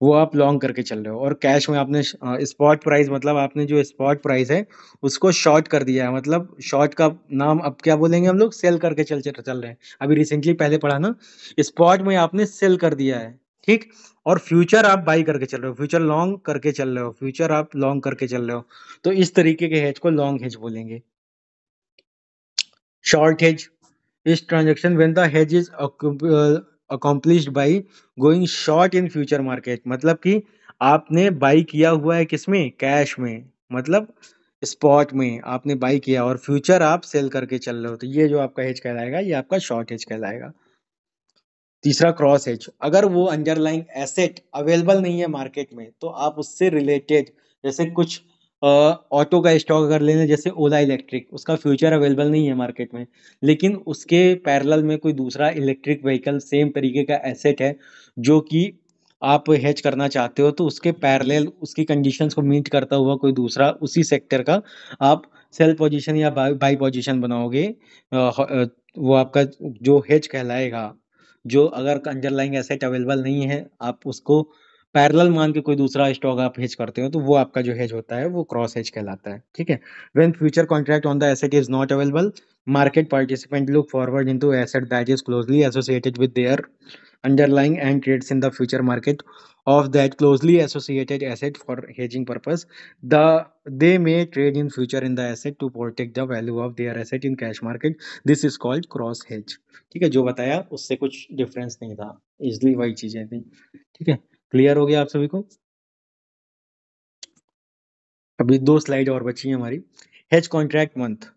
वो आप लॉन्ग करके चल रहे हो, और कैश में आपने स्पॉट प्राइस मतलब आपने जो स्पॉट प्राइस है उसको शॉर्ट कर दिया है, मतलब शॉर्ट का नाम अब क्या बोलेंगे हम लोग, सेल करके चल चल चल रहे हैं। अभी रिसेंटली पहले पढ़ा ना, स्पॉट में आपने सेल कर दिया है, ठीक। और फ्यूचर आप बाई करके चल रहे हो, फ्यूचर लॉन्ग करके चल रहे हो, फ्यूचर आप लॉन्ग करके चल रहे हो, तो इस तरीके के हेज को लॉन्ग हेज बोलेंगे। शॉर्ट हेज इस transaction when the hedge is accomplished by going short in future market, मतलब कि आपने बाई किया हुआ है किसमें, कैश में, मतलब स्पॉट में आपने बाई किया और फ्यूचर आप सेल करके चल रहे हो, तो ये जो आपका हेज कहलाएगा ये आपका शॉर्ट हेज कहलाएगा। तीसरा क्रॉस हेज, अगर वो अंडरलाइंग एसेट अवेलेबल नहीं है मार्केट में तो आप उससे रिलेटेड, जैसे कुछ ऑटो का स्टॉक अगर लेने, जैसे ओला इलेक्ट्रिक, उसका फ्यूचर अवेलेबल नहीं है मार्केट में, लेकिन उसके पैरेलल में कोई दूसरा इलेक्ट्रिक व्हीकल सेम तरीके का एसेट है जो कि आप हेज करना चाहते हो, तो उसके पैरेलल उसकी कंडीशंस को मीट करता हुआ कोई दूसरा उसी सेक्टर का आप सेल पोजीशन या बाई पोजीशन बनाओगे, वो आपका जो हेज कहलाएगा। जो अगर अंडरलाइंग एसेट अवेलेबल नहीं है आप उसको पैरेलल मान के कोई दूसरा स्टॉक आप हेज करते हो, तो वो आपका जो हेज होता है वो क्रॉस हेज कहलाता है, ठीक है। When future contract on the asset is not available, market participant look forward into asset that is closely associated with their underlying and trades in the future market of that closely associated asset for hedging purpose. They may trade in future in the asset to protect the value of their asset in cash market. This is called cross hedge, ठीक है। जो बताया उससे कुछ difference नहीं था, इसलिए वही चीजें थी, ठीक है। क्लियर हो गया आप सभी को। अभी 2 स्लाइड और बची है हमारी। हेज कॉन्ट्रैक्ट मंथ,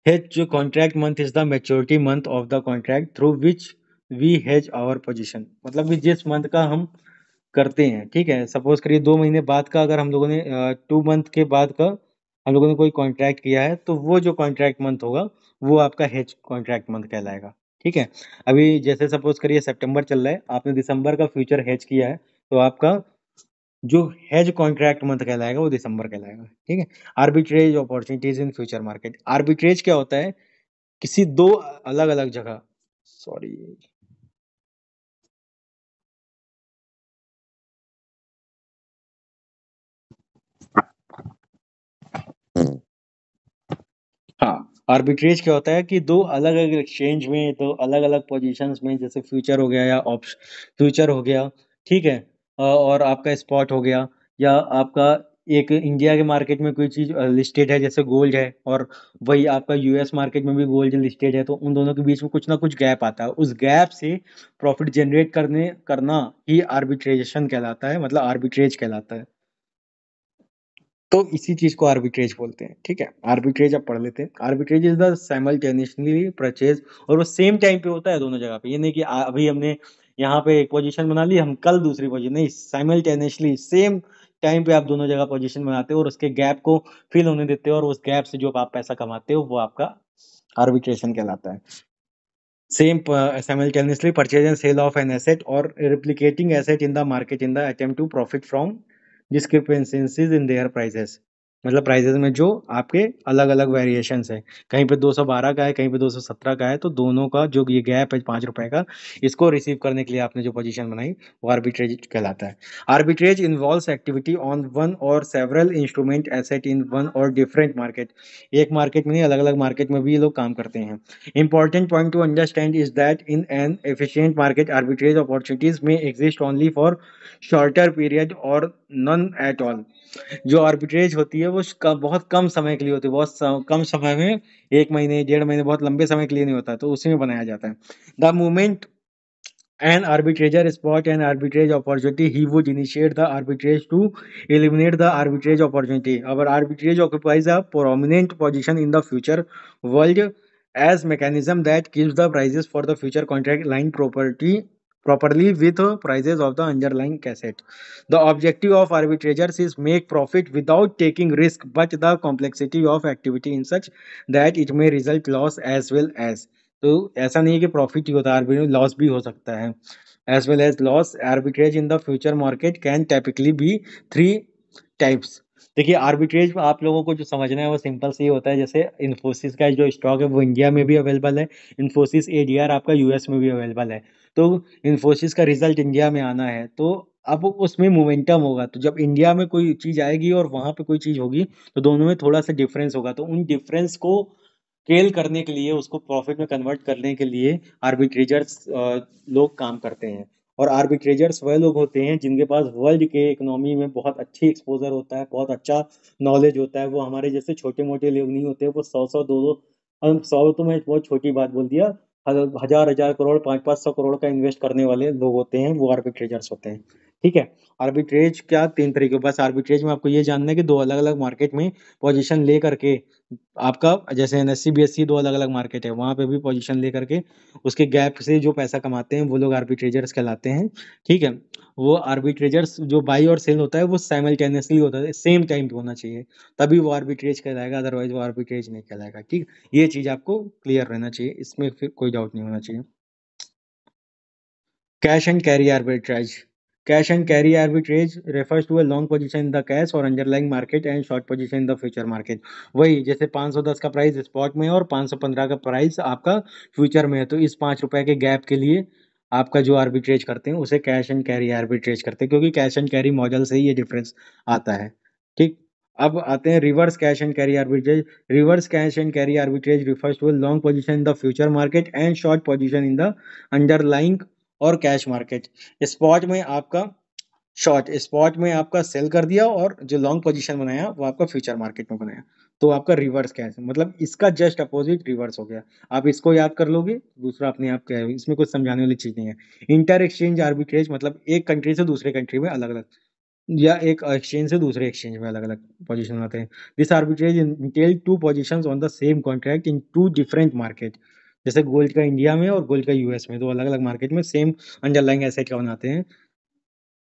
हेज जो contract month is the maturity month of the contract through which we hedge our position, मतलब कि जिस मंथ का हम करते हैं, ठीक है, सपोज करिए 2 महीने बाद का, अगर हम लोगों ने 2 मंथ के बाद का हम लोगों ने कोई कॉन्ट्रैक्ट किया है, तो वो जो कॉन्ट्रैक्ट मंथ होगा वो आपका हेज कॉन्ट्रैक्ट मंथ कहलाएगा। ठीक है, अभी जैसे सपोज करिए सितंबर चल रहा है, आपने दिसंबर का फ्यूचर हेज किया है, तो आपका जो हेज कॉन्ट्रैक्ट मंथ कहलाएगा वो दिसंबर कहलाएगा। ठीक है, arbitrage opportunities in future market. Arbitrage क्या होता है, किसी दो अलग अलग जगह, सॉरी, हाँ, आर्बिट्रेज क्या होता है कि दो अलग अलग एक्सचेंज में, दो अलग अलग पोजीशंस में, जैसे फ्यूचर हो गया या ऑप्श फ्यूचर हो गया, ठीक है, और आपका स्पॉट हो गया, या आपका एक इंडिया के मार्केट में कोई चीज लिस्टेड है जैसे गोल्ड है, और वही आपका यूएस मार्केट में भी गोल्ड लिस्टेड है, तो उन दोनों के बीच में कुछ ना कुछ गैप आता है, उस गैप से प्रॉफिट जनरेट करना ही आर्बिट्रेशन कहलाता है, मतलब आर्बिट्रेज कहलाता है। तो इसी चीज को आर्बिट्रेज बोलते हैं। ठीक है, आर्बिट्रेज आप पढ़ लेते हैं। Arbitrage is the simultaneously purchase, और वो सेम टाइम पे होता है दोनों जगह पे, ये नहीं कि अभी हमने यहाँ पे एक पोजीशन बना ली, हम कल दूसरी पोजीशन, नहीं, साइमल्टेनियसली सेम टाइम पे आप दोनों जगह पोजीशन बनाते हो और उसके गैप को फिल होने देते हो, और उस गैप से जो आप पैसा कमाते हो वो आपका आर्बिट्रेशन कहलाता है। Same simultaneously purchase and sale of an asset or replicating asset in the market in the attempt to profit from discrepancies in their prices, मतलब प्राइसेस में जो आपके अलग अलग वेरिएशंस है, कहीं पे 212 का है, कहीं पे 217 का है, तो दोनों का जो ये गैप है 5 रुपए का, इसको रिसीव करने के लिए आपने जो पोजीशन बनाई वो आर्बिट्रेज कहलाता है। Arbitrage involves activity on one or several instrument asset in one or different market, एक मार्केट में नहीं, अलग अलग मार्केट में भी ये लोग काम करते हैं। Important point to understand is that in an efficient market, arbitrage opportunities may exist only for shorter period or none at all. जो आर्बिट्रेज होती है वो बहुत कम समय के लिए होती है, कम समय में, 1 महीने 1.5 महीने, बहुत लंबे समय के लिए नहीं होता, तो उसी में बनाया जाता है। The moment an arbitrator spot an arbitrage opportunity, he would initiate the arbitrage to eliminate the arbitrage opportunity. Our arbitrage occupies a prominent position in the future world as mechanism that keeps the prices for the future contract line properly with prices of the underlying asset. The objective of arbitrators is make profit without taking risk, but the complexity of activity in such that it may result loss as well as, तो ऐसा नहीं है कि profit ही होता है, arbitrage loss भी हो सकता है, as well as loss. Arbitrage in the future market can typically be 3 types. देखिए, आर्बिट्रेज में आप लोगों को जो समझना है वो सिंपल से ही होता है, जैसे इन्फोसिस का जो स्टॉक है वो इंडिया में भी अवेलेबल है, इन्फोसिस एडीआर आपका यूएस में भी अवेलेबल है, तो इन्फोसिस का रिजल्ट इंडिया में आना है, तो अब उसमें मोमेंटम होगा, तो जब इंडिया में कोई चीज आएगी और वहां पे कोई चीज होगी, तो दोनों में थोड़ा सा डिफरेंस होगा, तो उन डिफरेंस को स्केल करने के लिए, उसको प्रॉफिट में कन्वर्ट करने के लिए आर्बिट्रेजर्स लोग काम करते हैं। और आर्बिट्रेजर्स वह लोग होते हैं जिनके पास वर्ल्ड के इकोनॉमी में बहुत अच्छी एक्सपोजर होता है, बहुत अच्छा नॉलेज होता है, वो हमारे जैसे छोटे मोटे लोग नहीं होते, वो 100 100 2 2, 100 तो मैं बहुत छोटी बात बोल दिया, हजार हजार करोड़, 500 500 करोड़ का इन्वेस्ट करने वाले लोग होते हैं, वो आर्बिट्रेजर्स होते हैं। ठीक है, आर्बिट्रेज क्या 3 तरीके, बस आर्बिट्रेज में आपको ये जानना है कि दो अलग अलग मार्केट में पोजीशन ले करके, आपका जैसे एनएससी बीएससी दो अलग अलग मार्केट है, वहां पे भी पोजीशन लेकर के उसके गैप से जो पैसा कमाते हैं वो लोग आर्बिट्रेजर्स कहलाते हैं। ठीक है, वो आर्बिट्रेजर्स जो बाई और सेल होता है वो साइमल्टेनियसली होता है, सेम टाइम पे होना चाहिए, तभी वो आर्बिट्रेज कहलाएगा, अदरवाइज वो आर्बिट्रेज नहीं कहलाएगा। ठीक, ये चीज आपको क्लियर रहना चाहिए, इसमें फिर कोई डाउट नहीं होना चाहिए। Cash and carry arbitrage. Cash and carry arbitrage refers to a long position in the cash or underlying market and short position in the future market. वही जैसे 510 का प्राइस स्पॉट में है और 515 का प्राइस आपका फ्यूचर में है, तो इस 5 रुपए के गैप के लिए आपका जो आर्बिट्रेज करते हैं उसे कैश एंड कैरी आर्बिट्रेज करते हैं, क्योंकि कैश एंड कैरी मॉडल से ही ये डिफरेंस आता है। ठीक, अब आते हैं reverse cash and carry arbitrage. Reverse cash and carry arbitrage refers to a long position in the future market and short position in the underlying और कैश मार्केट। स्पॉट में आपका स्पॉट में आपका सेल कर दिया, और जो लॉन्ग पोजीशन बनाया वो आपका फ्यूचर मार्केट में बनाया, तो आपका रिवर्स कैश, मतलब इसका जस्ट अपोजिट रिवर्स हो गया। आप इसको याद कर लोगे, दूसरा अपने आप क्या है, इसमें कुछ समझाने वाली चीज नहीं है। इंटर एक्सचेंज आर्बिट्रेज मतलब एक कंट्री से दूसरे कंट्री में अलग अलग, या एक एक्सचेंज से दूसरे एक्सचेंज में अलग अलग पोजीशन आते हैं। This arbitrage entail two positions on the same contract in two different market. जैसे गोल्ड का इंडिया में और गोल्ड का यूएस में, दो अलग अलग मार्केट में सेम अंडरलाइंग एसेट का बनाते हैं।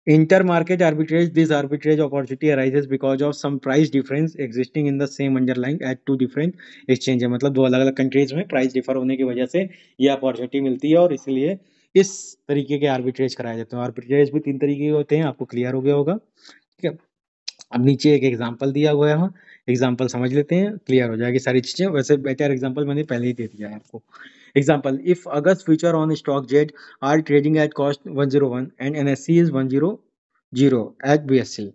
Inter-market arbitrage, this arbitrage opportunity arises because of some price difference existing in the same underlying at two different exchange है, मतलब दो अलग अलग कंट्रीज में प्राइस डिफर होने की वजह से ये अपॉर्चुनिटी मिलती है और इसलिए इस तरीके के आर्बिट्रेज कराए जाते हैं। आर्बिट्रेज भी 3 तरीके के होते हैं, आपको क्लियर हो गया होगा। ठीक है, अब नीचे एक एग्जांपल दिया हुआ है, एग्जांपल समझ लेते हैं, क्लियर हो जाएगी सारी चीजें। वैसे बेटर एग्जांपल मैंने पहले ही दे दिया है आपको। Example, if August future on stock Z are trading at cost 101 and NSC is 100 at BSC,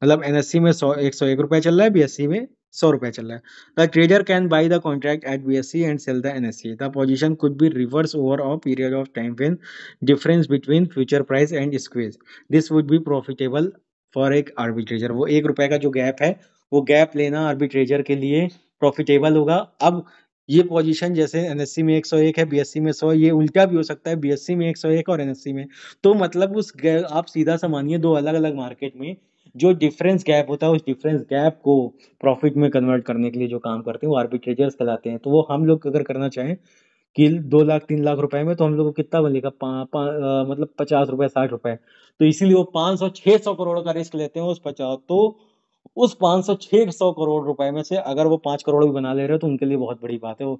मतलब एनएससी में 101 रुपए चल रहा है, बीएससी में 100 रुपए चल रहा है। The trader can buy the contract at BSC and sell the NSC. The position could be reverse over a period of time when difference between future price and squeeze. This would be profitable for एक arbitrageur. वो 1 रुपए का जो gap है, वो gap लेना आर्बिट्रेजर के लिए प्रॉफिटेबल होगा। अब ये पोजीशन जैसे एनएससी में 101 है, बीएससी में 100, ये उल्टा भी हो सकता है, बीएससी में 101 और एनएससी में। तो मतलब आप सीधा सा मानिए दो अलग अलग मार्केट में जो डिफरेंस गैप होता है, उस डिफरेंस गैप को प्रॉफिट में कन्वर्ट करने के लिए जो काम करते हैं वो आर्बिट्रेजर्स कहलाते हैं। तो वो हम लोग अगर करना चाहें कि 2 लाख 3 लाख रुपए में, तो हम लोग को कितना बनेगा, मतलब 50 रुपए 60 रुपए। तो इसीलिए वो 500 600 करोड़ का रिस्क लेते हैं उस 50, तो उस 500 600 करोड़ रुपए में से अगर वो 5 करोड़ भी बना ले रहे हो तो उनके लिए बहुत बड़ी बात है वो।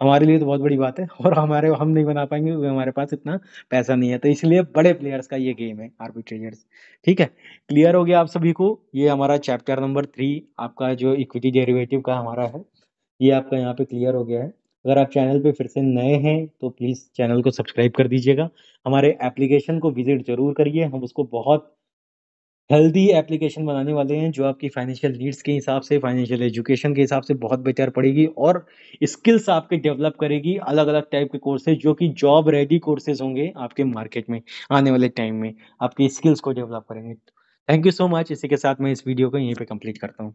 हमारे लिए तो बहुत बड़ी बात है, और हम नहीं बना पाएंगे क्योंकि हमारे पास इतना पैसा नहीं है। तो इसलिए बड़े प्लेयर्स का ये गेम है आर्बिट्रेजर्स। ठीक है, क्लियर हो गया आप सभी को। ये हमारा चैप्टर नंबर 3 आपका जो इक्विटी डेरिवेटिव का हमारा है, ये आपका यहाँ पे क्लियर हो गया है। अगर आप चैनल पे फिर से नए हैं तो प्लीज़ चैनल को सब्सक्राइब कर दीजिएगा। हमारे एप्लीकेशन को विजिट जरूर करिए, हम उसको बहुत हेल्दी एप्लीकेशन बनाने वाले हैं जो आपकी फाइनेंशियल नीड्स के हिसाब से, फाइनेंशियल एजुकेशन के हिसाब से बहुत बेटर पड़ेगी और स्किल्स आपके डेवलप करेगी। अलग अलग टाइप के कोर्सेज जो कि जॉब रेडी कोर्सेज होंगे आपके मार्केट में आने वाले टाइम में, आपकी स्किल्स को डेवलप करेंगे। Thank you so much. इसी के साथ मैं इस वीडियो को यहीं पे कंप्लीट करता हूँ।